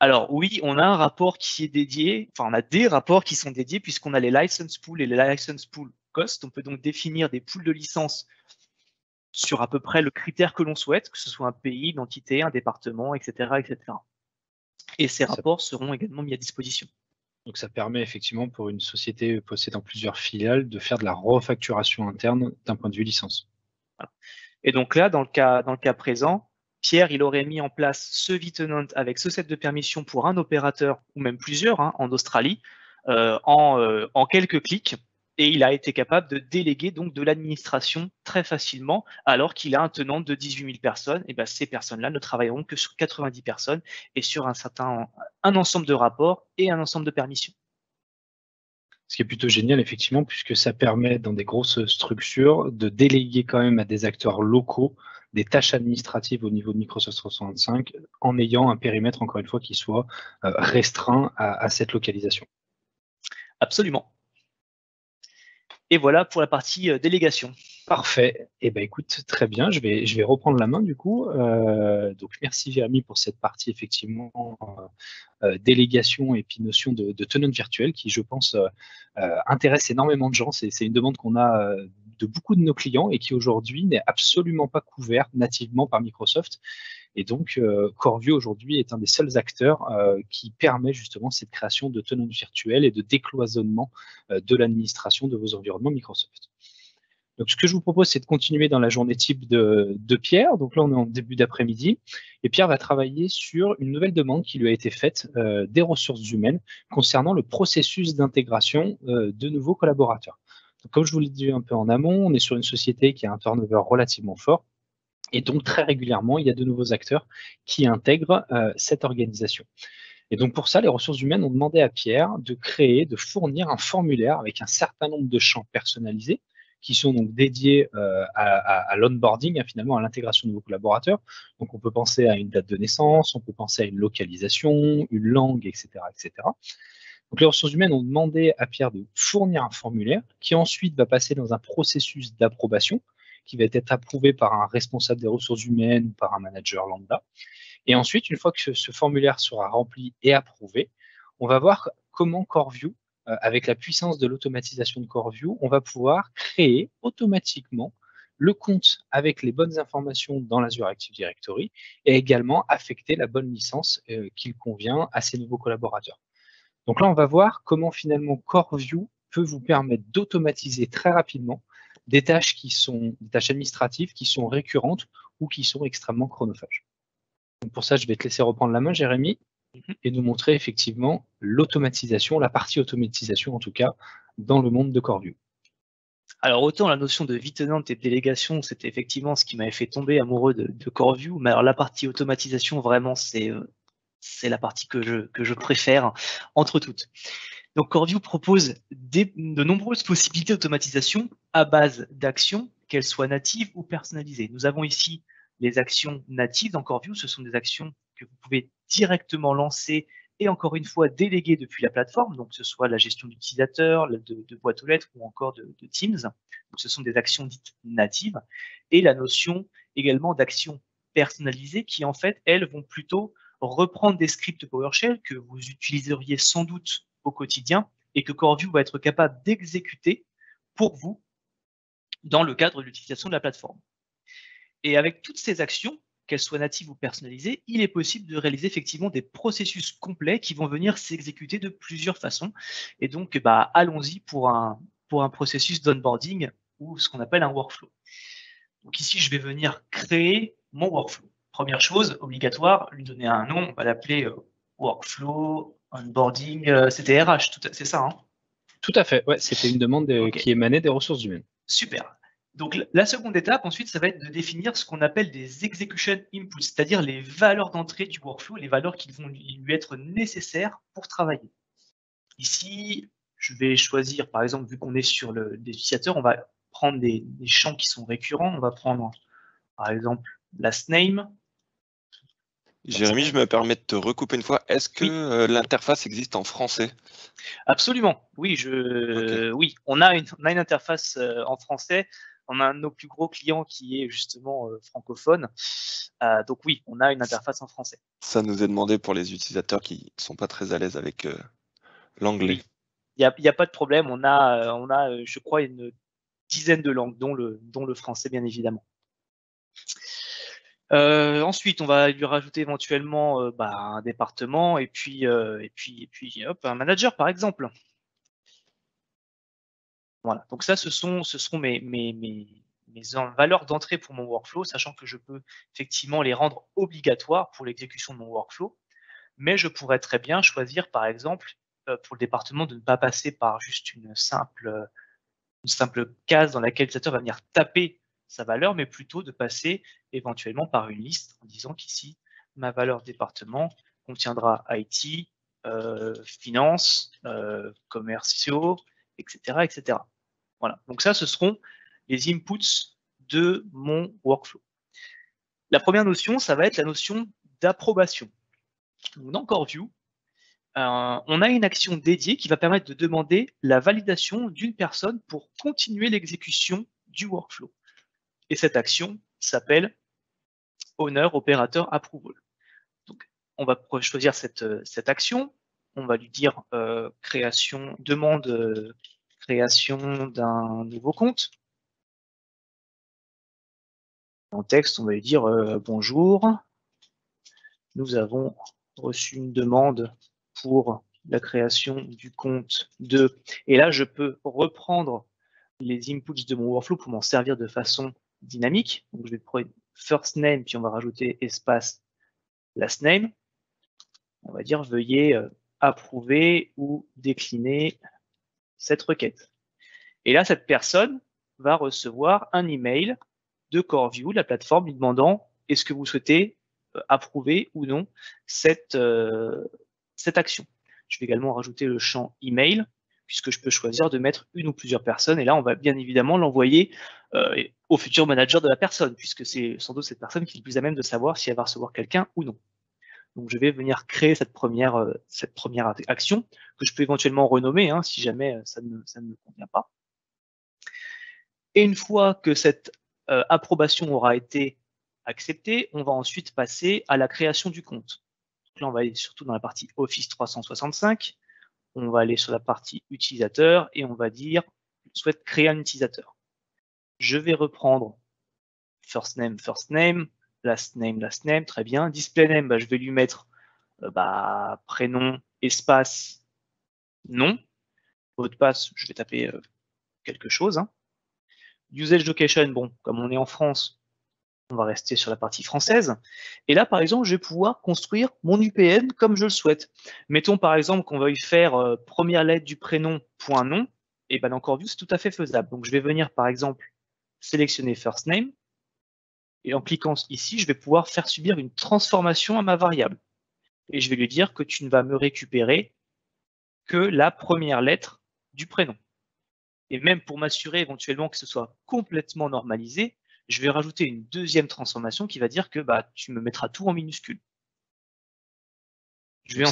Alors oui, on a un rapport qui est dédié, enfin on a des rapports qui sont dédiés puisqu'on a les license pools et les license pool cost. On peut donc définir des pools de licences sur à peu près le critère que l'on souhaite, que ce soit un pays, une entité, un département, etc., etc. Et ces rapports seront également mis à disposition. Donc ça permet effectivement pour une société possédant plusieurs filiales de faire de la refacturation interne d'un point de vue licence. Voilà. Et donc là, dans le cas présent, Pierre, il aurait mis en place ce vTenant avec ce set de permissions pour un opérateur, ou même plusieurs, en Australie, en quelques clics, et il a été capable de déléguer donc de l'administration très facilement, alors qu'il a un tenant de 18 000 personnes, et bien ces personnes-là ne travailleront que sur 90 personnes et sur un ensemble de rapports et un ensemble de permissions. Ce qui est plutôt génial, effectivement, puisque ça permet, dans des grosses structures, de déléguer quand même à des acteurs locaux des tâches administratives au niveau de Microsoft 365, en ayant un périmètre, encore une fois, qui soit restreint à cette localisation. Absolument. Et voilà pour la partie délégation. Parfait. Eh ben, écoute, très bien. Je vais reprendre la main du coup. Donc, merci Jérémy pour cette partie effectivement délégation et puis notion de tenant virtuel qui, je pense, intéresse énormément de gens. C'est une demande qu'on a de beaucoup de nos clients et qui aujourd'hui n'est absolument pas couverte nativement par Microsoft. Et donc, CoreView aujourd'hui est un des seuls acteurs qui permet justement cette création de tenants virtuels et de décloisonnement de l'administration de vos environnements Microsoft. Donc, ce que je vous propose, c'est de continuer dans la journée type de Pierre. Donc là, on est en début d'après-midi. Et Pierre va travailler sur une nouvelle demande qui lui a été faite des ressources humaines concernant le processus d'intégration de nouveaux collaborateurs. Donc, comme je vous l'ai dit un peu en amont, on est sur une société qui a un turnover relativement fort. Et donc, très régulièrement, il y a de nouveaux acteurs qui intègrent cette organisation. Et donc, pour ça, les ressources humaines ont demandé à Pierre de fournir un formulaire avec un certain nombre de champs personnalisés qui sont donc dédiés à l'onboarding, finalement, à l'intégration de nouveaux collaborateurs. Donc, on peut penser à une date de naissance, on peut penser à une localisation, une langue, etc., etc. Donc, les ressources humaines ont demandé à Pierre de fournir un formulaire qui ensuite va passer dans un processus d'approbation qui va être approuvé par un responsable des ressources humaines ou par un manager lambda. Et ensuite, une fois que ce formulaire sera rempli et approuvé, on va voir comment CoreView, avec la puissance de l'automatisation de CoreView, on va pouvoir créer automatiquement le compte avec les bonnes informations dans l'Azure Active Directory et également affecter la bonne licence qu'il convient à ces nouveaux collaborateurs. Donc là, on va voir comment finalement CoreView peut vous permettre d'automatiser très rapidement des tâches des tâches administratives qui sont récurrentes ou qui sont extrêmement chronophages. Donc pour ça, je vais te laisser reprendre la main, Jérémy, et nous montrer effectivement l'automatisation, la partie automatisation en tout cas, dans le monde de CoreView. Alors autant la notion de vTenant et de délégation, c'était effectivement ce qui m'avait fait tomber amoureux de CoreView, mais alors la partie automatisation, vraiment, c'est la partie que je préfère entre toutes. Donc CoreView propose de nombreuses possibilités d'automatisation à base d'actions, qu'elles soient natives ou personnalisées. Nous avons ici les actions natives dans CoreView, ce sont des actions que vous pouvez directement lancer et encore une fois déléguer depuis la plateforme, donc que ce soit la gestion d'utilisateurs, de boîtes aux lettres ou encore de Teams. Donc, ce sont des actions dites natives. Et la notion également d'actions personnalisées qui en fait, elles, vont plutôt reprendre des scripts PowerShell que vous utiliseriez sans doute au quotidien et que CoreView va être capable d'exécuter pour vous dans le cadre de l'utilisation de la plateforme. Et avec toutes ces actions, qu'elles soient natives ou personnalisées, il est possible de réaliser effectivement des processus complets qui vont venir s'exécuter de plusieurs façons. Et donc, allons-y pour un processus d'onboarding ou ce qu'on appelle un workflow. Donc ici, je vais venir créer mon workflow. Première chose, obligatoire, lui donner un nom, on va l'appeler workflow, onboarding, c'était RH, c'est ça, hein? Tout à fait, ouais, c'était une demande qui émanait des ressources humaines. Super. Donc la seconde étape, ensuite, ça va être de définir ce qu'on appelle des execution inputs, c'est-à-dire les valeurs d'entrée du workflow, les valeurs qui vont lui être nécessaires pour travailler. Ici, je vais choisir, par exemple, vu qu'on est sur des utilisateurs, on va prendre des champs qui sont récurrents. On va prendre, par exemple, last name. Jérémy, je me permets de te recouper une fois. Est-ce que l'interface existe en français? Absolument. Oui, oui, on a une interface en français. On a un de nos plus gros clients qui est justement francophone. Donc oui, on a une interface en français. Ça nous est demandé pour les utilisateurs qui ne sont pas très à l'aise avec l'anglais. Oui. Il n'y a pas de problème. On a, je crois, une dizaine de langues, dont le français, bien évidemment. Ensuite, on va lui rajouter éventuellement un département et puis hop, un manager par exemple. Voilà. Donc ça, ce seront mes valeurs d'entrée pour mon workflow, sachant que je peux effectivement les rendre obligatoires pour l'exécution de mon workflow. Mais je pourrais très bien choisir, par exemple, pour le département, de ne pas passer par juste une simple case dans laquelle l'utilisateur va venir taper sa valeur, mais plutôt de passer éventuellement par une liste en disant qu'ici, ma valeur département contiendra IT, finance, commerciaux, etc., etc. Voilà. Donc ça, ce seront les inputs de mon workflow. La première notion, ça va être la notion d'approbation. Dans CoreView, on a une action dédiée qui va permettre de demander la validation d'une personne pour continuer l'exécution du workflow. Et cette action s'appelle Owner Operator Approval. Donc, on va choisir cette action. On va lui dire création d'un nouveau compte. En texte, on va lui dire bonjour. Nous avons reçu une demande pour la création du compte de. Et là, je peux reprendre les inputs de mon workflow pour m'en servir de façon dynamique. Donc, je vais prendre first name, puis on va rajouter espace last name. On va dire veuillez approuver ou décliner cette requête. Et là, cette personne va recevoir un email de CoreView, la plateforme, lui demandant est-ce que vous souhaitez approuver ou non cette action. Je vais également rajouter le champ email, puisque je peux choisir de mettre une ou plusieurs personnes. Et là, on va bien évidemment l'envoyer au futur manager de la personne, puisque c'est sans doute cette personne qui est le plus à même de savoir si elle va recevoir quelqu'un ou non. Donc, je vais venir créer cette première action, que je peux éventuellement renommer, hein, si jamais ça ne me convient pas. Et une fois que cette approbation aura été acceptée, on va ensuite passer à la création du compte. Donc là, on va aller surtout dans la partie Office 365. On va aller sur la partie utilisateur et on va dire je souhaite créer un utilisateur. Je vais reprendre first name, last name, très bien. Display name, je vais lui mettre prénom, espace, nom. Mot de passe, je vais taper quelque chose. Hein. Usage location, bon, comme on est en France, on va rester sur la partie française. Et là, par exemple, je vais pouvoir construire mon UPN comme je le souhaite. Mettons par exemple qu'on veuille faire première lettre du prénom, point nom. Et ben dans CoreView, c'est tout à fait faisable. Donc je vais venir par exemple sélectionner first name. Et en cliquant ici, je vais pouvoir faire subir une transformation à ma variable. Et je vais lui dire que tu ne vas me récupérer que la première lettre du prénom. Et même pour m'assurer éventuellement que ce soit complètement normalisé, je vais rajouter une deuxième transformation qui va dire que tu me mettras tout en minuscule. Je vais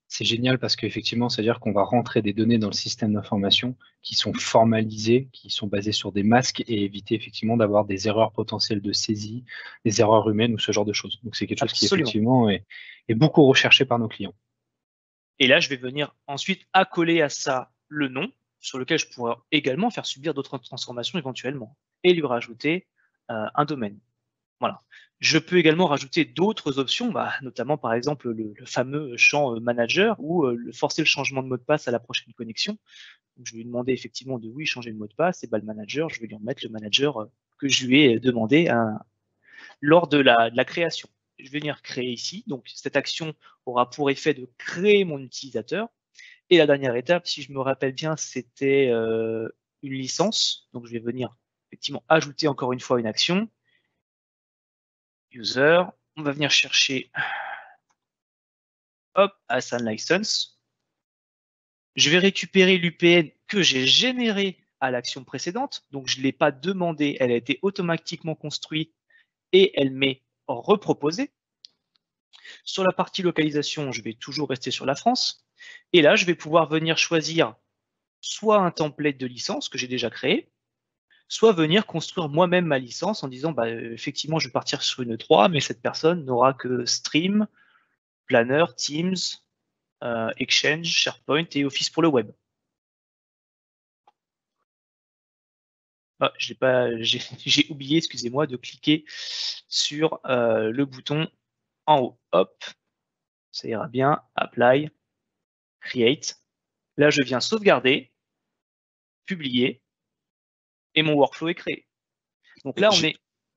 c'est génial parce qu'effectivement, c'est-à-dire qu'on va rentrer des données dans le système d'information qui sont formalisées, qui sont basées sur des masques et éviter effectivement d'avoir des erreurs potentielles de saisie, des erreurs humaines ou ce genre de choses. Donc c'est quelque chose qui effectivement est beaucoup recherché par nos clients. Et là, je vais venir ensuite accoler à ça le nom, sur lequel je pourrais également faire subir d'autres transformations éventuellement, et lui rajouter un domaine. Voilà. Je peux également rajouter d'autres options, notamment par exemple le fameux champ manager ou forcer le changement de mot de passe à la prochaine connexion. Donc, je vais lui demander effectivement de oui changer de mot de passe, et le manager, je vais lui remettre le manager que je lui ai demandé lors de la création. Je vais venir créer ici. Donc cette action aura pour effet de créer mon utilisateur. Et la dernière étape, si je me rappelle bien, c'était une licence. Donc je vais venir effectivement ajouter encore une fois une action. User, on va venir chercher Assign License. Je vais récupérer l'UPN que j'ai généré à l'action précédente. Donc je ne l'ai pas demandé, elle a été automatiquement construite et elle m'est reproposée. Sur la partie localisation, je vais toujours rester sur la France. Et là, je vais pouvoir venir choisir soit un template de licence que j'ai déjà créé, soit venir construire moi-même ma licence en disant effectivement, je vais partir sur une 3, mais cette personne n'aura que Stream, Planner, Teams, Exchange, SharePoint et Office pour le web. Ah, j'ai oublié, excusez-moi, de cliquer sur le bouton en haut. Hop, ça ira bien. Apply, create. Là, je viens sauvegarder, publier, et mon workflow est créé. Donc là, on est...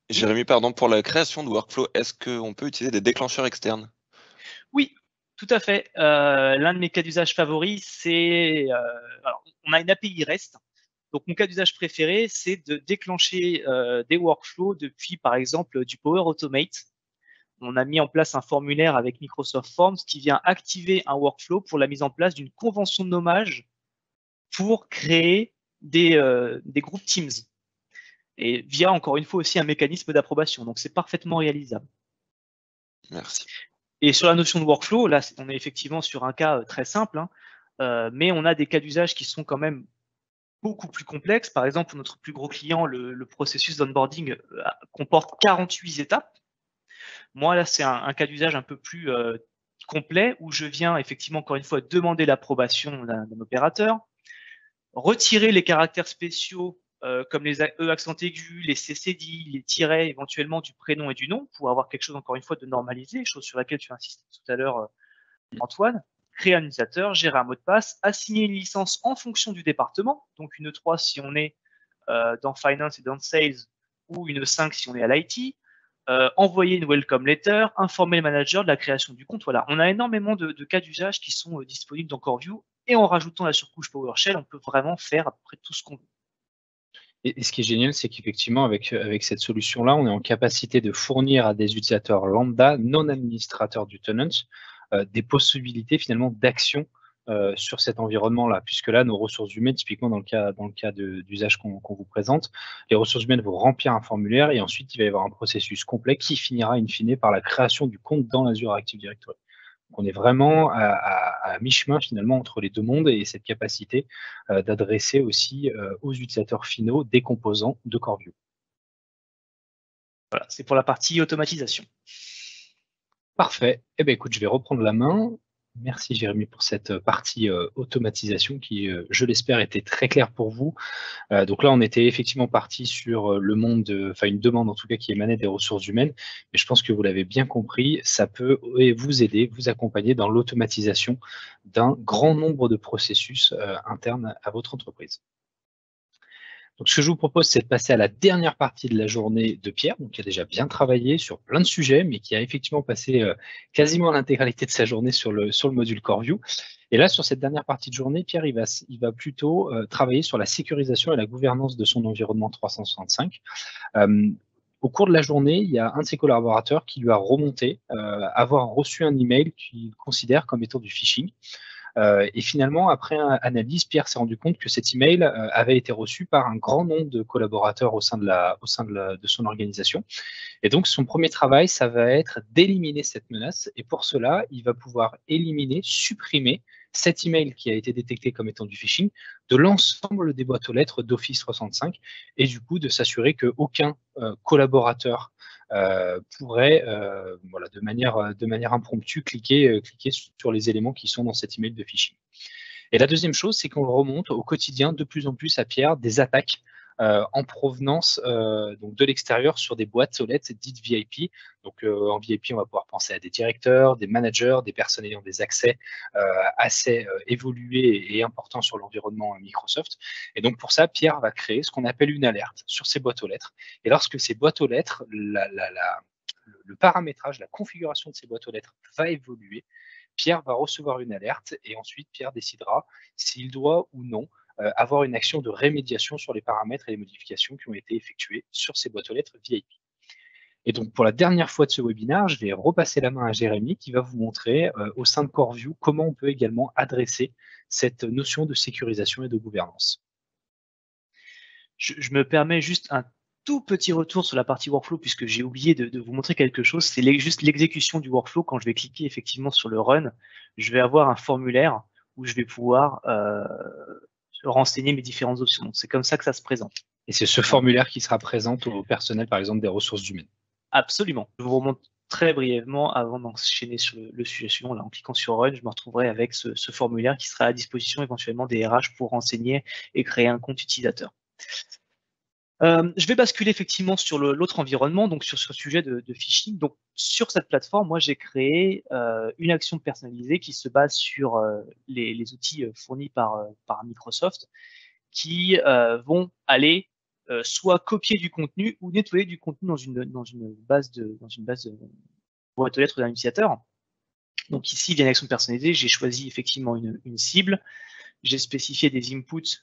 Jérémy, pardon, pour la création de workflow, est-ce qu'on peut utiliser des déclencheurs externes? Oui, tout à fait. L'un de mes cas d'usage favoris, c'est... alors, on a une API REST. Donc, mon cas d'usage préféré, c'est de déclencher des workflows depuis, par exemple, du Power Automate. On a mis en place un formulaire avec Microsoft Forms qui vient activer un workflow pour la mise en place d'une convention de nommage pour créer des groupes Teams. Et via, encore une fois, aussi un mécanisme d'approbation. Donc, c'est parfaitement réalisable. Merci. Et sur la notion de workflow, là, on est effectivement sur un cas très simple, hein, mais on a des cas d'usage qui sont quand même beaucoup plus complexes. Par exemple, pour notre plus gros client, le processus d'onboarding comporte 48 étapes. Moi, là, c'est un cas d'usage un peu plus complet où je viens effectivement, encore une fois, demander l'approbation d'un opérateur, retirer les caractères spéciaux comme les E accent aigu, les CCD, les tirets éventuellement du prénom et du nom pour avoir quelque chose, encore une fois, de normalisé, chose sur laquelle tu as insisté tout à l'heure, Antoine. Créer un utilisateur, gérer un mot de passe, assigner une licence en fonction du département, donc une 3 si on est dans Finance et dans Sales, ou une 5 si on est à l'IT, envoyer une welcome letter, informer le manager de la création du compte. Voilà, on a énormément de cas d'usage qui sont disponibles dans CoreView, et en rajoutant la surcouche PowerShell, on peut vraiment faire à peu près tout ce qu'on veut. Et ce qui est génial, c'est qu'effectivement, avec cette solution-là, on est en capacité de fournir à des utilisateurs lambda, non administrateurs du tenant, des possibilités finalement d'action sur cet environnement-là, puisque là, nos ressources humaines, typiquement dans le cas d'usage qu'on vous présente, les ressources humaines vont remplir un formulaire et ensuite il va y avoir un processus complet qui finira in fine par la création du compte dans l'Azure Active Directory. Donc on est vraiment à mi-chemin finalement entre les deux mondes et cette capacité d'adresser aussi aux utilisateurs finaux des composants de CoreView. Voilà, c'est pour la partie automatisation. Parfait. Eh bien, écoute, je vais reprendre la main. Merci Jérémy pour cette partie automatisation qui, je l'espère, était très claire pour vous. Donc là, on était effectivement parti sur le monde, enfin une demande en tout cas qui émanait des ressources humaines. Mais je pense que vous l'avez bien compris, ça peut vous aider, vous accompagner dans l'automatisation d'un grand nombre de processus internes à votre entreprise. Donc, ce que je vous propose, c'est de passer à la dernière partie de la journée de Pierre, donc qui a déjà bien travaillé sur plein de sujets, mais qui a effectivement passé quasiment l'intégralité de sa journée sur le module CoreView. Et là, sur cette dernière partie de journée, Pierre, il va plutôt travailler sur la sécurisation et la gouvernance de son environnement 365. Au cours de la journée, il y a un de ses collaborateurs qui lui a remonté avoir reçu un email qu'il considère comme étant du phishing. Et finalement, après analyse, Pierre s'est rendu compte que cet email avait été reçu par un grand nombre de collaborateurs au sein de son organisation. Et donc, son premier travail, ça va être d'éliminer cette menace. Et pour cela, il va pouvoir supprimer cet email qui a été détecté comme étant du phishing de l'ensemble des boîtes aux lettres d'Office 365 et du coup de s'assurer qu'aucun collaborateur pourrait, voilà, de manière impromptue, cliquer sur les éléments qui sont dans cet email de phishing. Et la deuxième chose, c'est qu'on remonte au quotidien de plus en plus à Pierre des attaques en provenance donc de l'extérieur sur des boîtes aux lettres dites VIP. Donc en VIP, on va pouvoir penser à des directeurs, des managers, des personnes ayant des accès assez évolués et importants sur l'environnement Microsoft. Et donc pour ça, Pierre va créer ce qu'on appelle une alerte sur ces boîtes aux lettres. Et lorsque ces boîtes aux lettres, le paramétrage, la configuration de ces boîtes aux lettres va évoluer, Pierre va recevoir une alerte et ensuite Pierre décidera s'il doit ou non avoir une action de rémédiation sur les paramètres et les modifications qui ont été effectuées sur ces boîtes aux lettres VIP. Et donc pour la dernière fois de ce webinaire, je vais repasser la main à Jérémy qui va vous montrer au sein de CoreView comment on peut également adresser cette notion de sécurisation et de gouvernance. Je me permets juste un tout petit retour sur la partie workflow puisque j'ai oublié de vous montrer quelque chose. C'est juste l'exécution du workflow. Quand je vais cliquer effectivement sur le run, je vais avoir un formulaire où je vais pouvoir renseigner mes différentes options. Donc c'est comme ça que ça se présente. Et c'est ce formulaire qui sera présent au personnel, par exemple, des ressources humaines. Absolument. Je vous remonte très brièvement avant d'enchaîner sur le sujet suivant. Là, en cliquant sur Run, je me retrouverai avec ce formulaire qui sera à disposition éventuellement des RH pour renseigner et créer un compte utilisateur. Je vais basculer effectivement sur l'autre environnement, donc sur ce sujet de phishing. Donc sur cette plateforme, moi j'ai créé une action personnalisée qui se base sur les outils fournis par Microsoft, qui vont aller soit copier du contenu ou nettoyer du contenu dans une base de boîte aux lettres d'un utilisateur. Donc ici, via une action personnalisée, j'ai choisi effectivement une cible, j'ai spécifié des inputs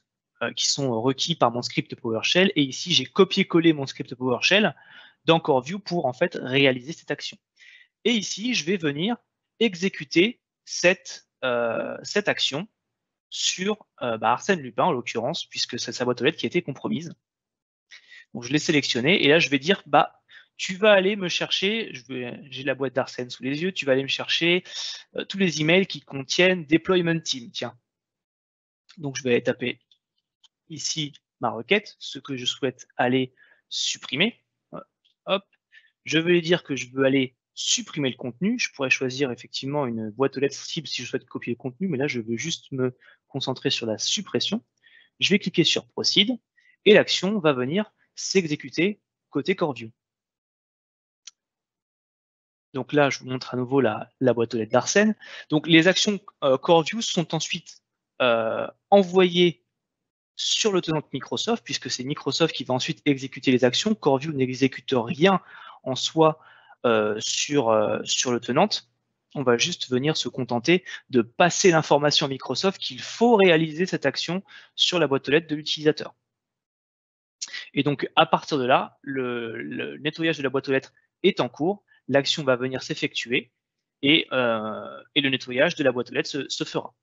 qui sont requis par mon script PowerShell, et ici j'ai copié-collé mon script PowerShell dans CoreView pour en fait réaliser cette action. Et ici, je vais venir exécuter cette action sur Arsène Lupin en l'occurrence, puisque c'est sa boîte aux lettres qui a été compromise. Donc je l'ai sélectionné et là je vais dire tu vas aller me chercher, j'ai la boîte d'Arsène sous les yeux, tu vas aller me chercher tous les emails qui contiennent deployment team. Tiens. Donc je vais aller taper ici ma requête, ce que je souhaite aller supprimer. Hop. Je vais dire que je veux aller supprimer le contenu. Je pourrais choisir effectivement une boîte aux lettres cible si je souhaite copier le contenu, mais là je veux juste me concentrer sur la suppression. Je vais cliquer sur Proceed et l'action va venir s'exécuter côté CoreView. Donc là, je vous montre à nouveau la boîte aux lettres d'Arsène. Donc les actions CoreView sont ensuite envoyées sur le tenant de Microsoft, puisque c'est Microsoft qui va ensuite exécuter les actions. CoreView n'exécute rien en soi sur le tenant. On va juste venir se contenter de passer l'information à Microsoft qu'il faut réaliser cette action sur la boîte aux lettres de l'utilisateur. Et donc, à partir de là, le nettoyage de la boîte aux lettres est en cours, l'action va venir s'effectuer et le nettoyage de la boîte aux lettres se fera.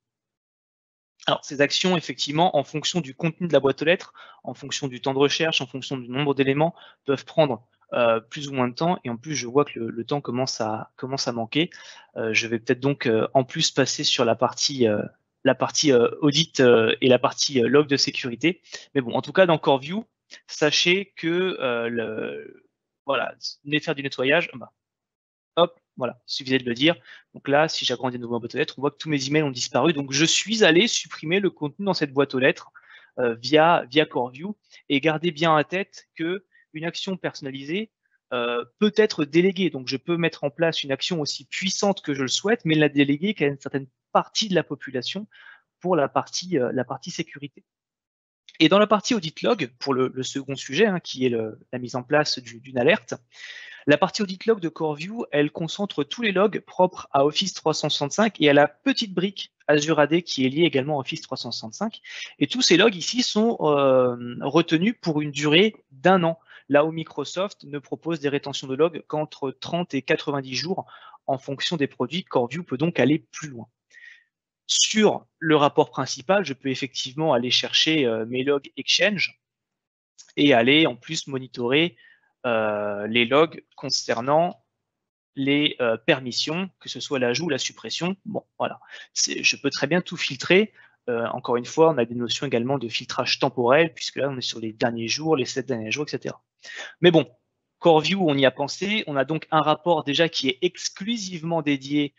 Alors, ces actions, effectivement, en fonction du contenu de la boîte aux lettres, en fonction du temps de recherche, en fonction du nombre d'éléments, peuvent prendre plus ou moins de temps. Et en plus, je vois que le temps commence à manquer. Je vais peut-être donc en plus passer sur la partie audit et la partie log de sécurité. Mais bon, en tout cas, dans CoreView, sachez que voilà, faire du nettoyage, hop, voilà, il suffisait de le dire. Donc là, si j'agrandis de nouveau ma boîte aux lettres, on voit que tous mes emails ont disparu. Donc je suis allé supprimer le contenu dans cette boîte aux lettres via CoreView. Et gardez bien en tête que une action personnalisée peut être déléguée. Donc je peux mettre en place une action aussi puissante que je le souhaite, mais la déléguer qu'à une certaine partie de la population pour la partie sécurité. Et dans la partie audit log, pour le second sujet, hein, qui est la mise en place d'une alerte, la partie audit log de CoreView, elle concentre tous les logs propres à Office 365 et à la petite brique Azure AD qui est liée également à Office 365. Et tous ces logs ici sont retenus pour une durée d'1 an, là où Microsoft ne propose des rétentions de logs qu'entre 30 et 90 jours en fonction des produits. CoreView peut donc aller plus loin. Sur le rapport principal, je peux effectivement aller chercher mes logs Exchange et aller en plus monitorer les logs concernant les permissions, que ce soit l'ajout ou la suppression. Bon, voilà. Je peux très bien tout filtrer. Encore une fois, on a des notions également de filtrage temporel, puisque là, on est sur les derniers jours, les 7 derniers jours, etc. Mais bon, CoreView, on y a pensé. On a donc un rapport déjà qui est exclusivement dédié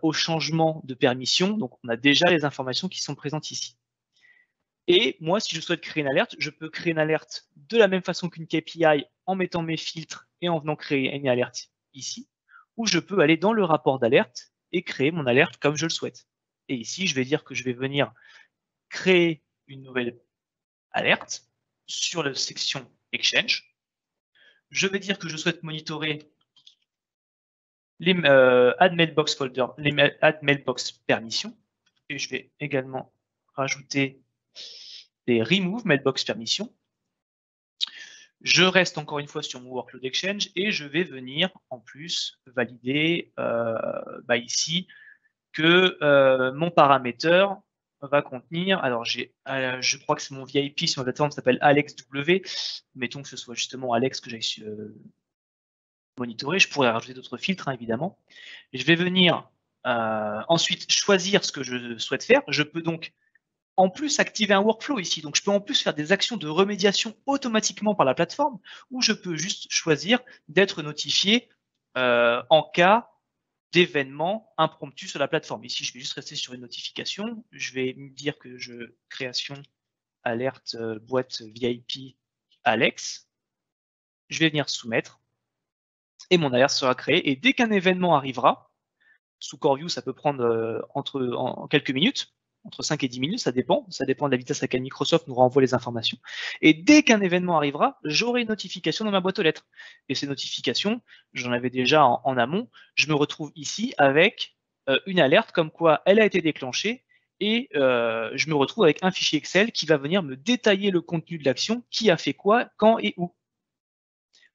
au changement de permission. Donc, on a déjà les informations qui sont présentes ici. Et moi, si je souhaite créer une alerte, je peux créer une alerte de la même façon qu'une KPI en mettant mes filtres et en venant créer une alerte ici, ou je peux aller dans le rapport d'alerte et créer mon alerte comme je le souhaite. Et ici, je vais dire que je vais venir créer une nouvelle alerte sur la section Exchange. Je vais dire que je souhaite monitorer les add mailbox folder, les add mailbox permissions. Et je vais également rajouter des remove mailbox permissions. Je reste encore une fois sur mon workload exchange et je vais venir en plus valider ici que mon paramètre va contenir, alors je crois que c'est mon VIP sur ma plateforme, s'appelle AlexW, mettons que ce soit justement Alex que j'aille monitorer, je pourrais rajouter d'autres filtres hein, évidemment. Et je vais venir ensuite choisir ce que je souhaite faire, je peux donc en plus activer un workflow ici. Donc, je peux en plus faire des actions de remédiation automatiquement par la plateforme ou je peux juste choisir d'être notifié en cas d'événement impromptu sur la plateforme. Ici, je vais juste rester sur une notification. Je vais me dire que création alerte boîte VIP Alex, je vais venir soumettre et mon alerte sera créée. Et dès qu'un événement arrivera, sous CoreView, ça peut prendre en quelques minutes, entre 5 et 10 minutes, ça dépend de la vitesse à laquelle Microsoft nous renvoie les informations. Et dès qu'un événement arrivera, j'aurai une notification dans ma boîte aux lettres. Et ces notifications, j'en avais déjà en amont, je me retrouve ici avec une alerte comme quoi elle a été déclenchée et je me retrouve avec un fichier Excel qui va venir me détailler le contenu de l'action, qui a fait quoi, quand et où.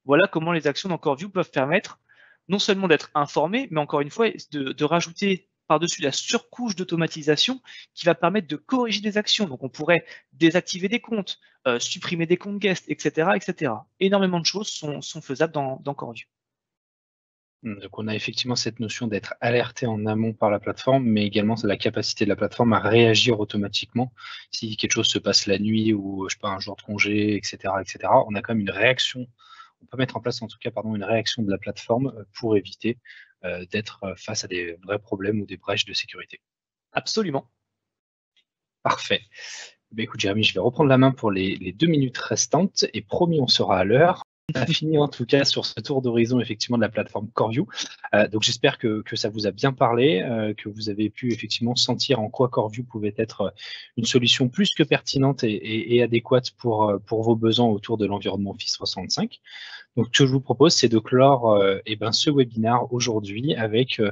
Voilà comment les actions dans CoreView peuvent permettre non seulement d'être informé, mais encore une fois, de rajouter par-dessus la surcouche d'automatisation qui va permettre de corriger des actions. Donc, on pourrait désactiver des comptes, supprimer des comptes guest, etc., etc. Énormément de choses sont faisables dans CoreView. Donc, on a effectivement cette notion d'être alerté en amont par la plateforme, mais également la capacité de la plateforme à réagir automatiquement. Si quelque chose se passe la nuit ou, je sais pas, un jour de congé, etc., on a quand même une réaction. On peut mettre en place en tout cas une réaction de la plateforme pour éviter d'être face à des vrais problèmes ou des brèches de sécurité. Absolument. Parfait. Écoute, Jérémy, je vais reprendre la main pour les 2 minutes restantes et promis, on sera à l'heure. On a fini en tout cas sur ce tour d'horizon effectivement de la plateforme CoreView. Donc j'espère que ça vous a bien parlé, que vous avez pu effectivement sentir en quoi CoreView pouvait être une solution plus que pertinente et adéquate pour vos besoins autour de l'environnement Office 365. Donc, ce que je vous propose, c'est de clore ce webinaire aujourd'hui avec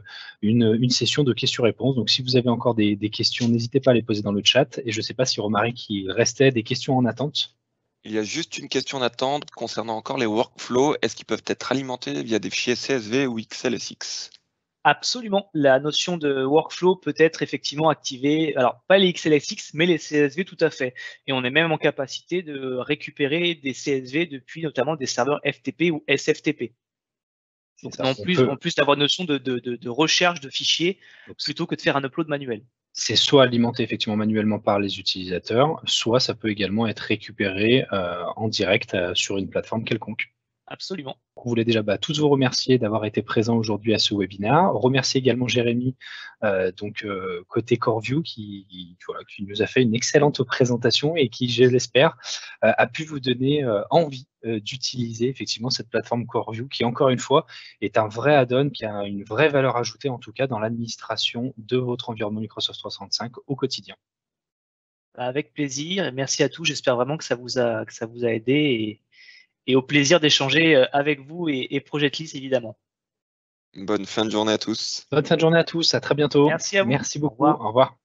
une session de questions-réponses. Donc, si vous avez encore des questions, n'hésitez pas à les poser dans le chat. Et je ne sais pas si Romaric, il restait des questions en attente. Il y a juste une question en attente concernant encore les workflows. Est-ce qu'ils peuvent être alimentés via des fichiers CSV ou XLSX? Absolument. La notion de workflow peut être effectivement activée, alors pas les XLSX, mais les CSV tout à fait. Et on est même en capacité de récupérer des CSV depuis notamment des serveurs FTP ou SFTP. Donc en plus d'avoir une notion de recherche de fichiers plutôt que de faire un upload manuel. C'est soit alimenté effectivement manuellement par les utilisateurs, soit ça peut également être récupéré en direct sur une plateforme quelconque. Absolument. On voulait déjà tous vous remercier d'avoir été présent aujourd'hui à ce webinaire. Remercier également Jérémy, côté CoreView, qui nous a fait une excellente présentation et qui, je l'espère, a pu vous donner envie d'utiliser effectivement cette plateforme CoreView qui, encore une fois, est un vrai add-on, qui a une vraie valeur ajoutée, en tout cas, dans l'administration de votre environnement Microsoft 365 au quotidien. Avec plaisir et merci à tous. J'espère vraiment que ça vous a aidé et au plaisir d'échanger avec vous et Projetlis, évidemment. Bonne fin de journée à tous. Bonne fin de journée à tous, à très bientôt. Merci à vous. Merci beaucoup, au revoir.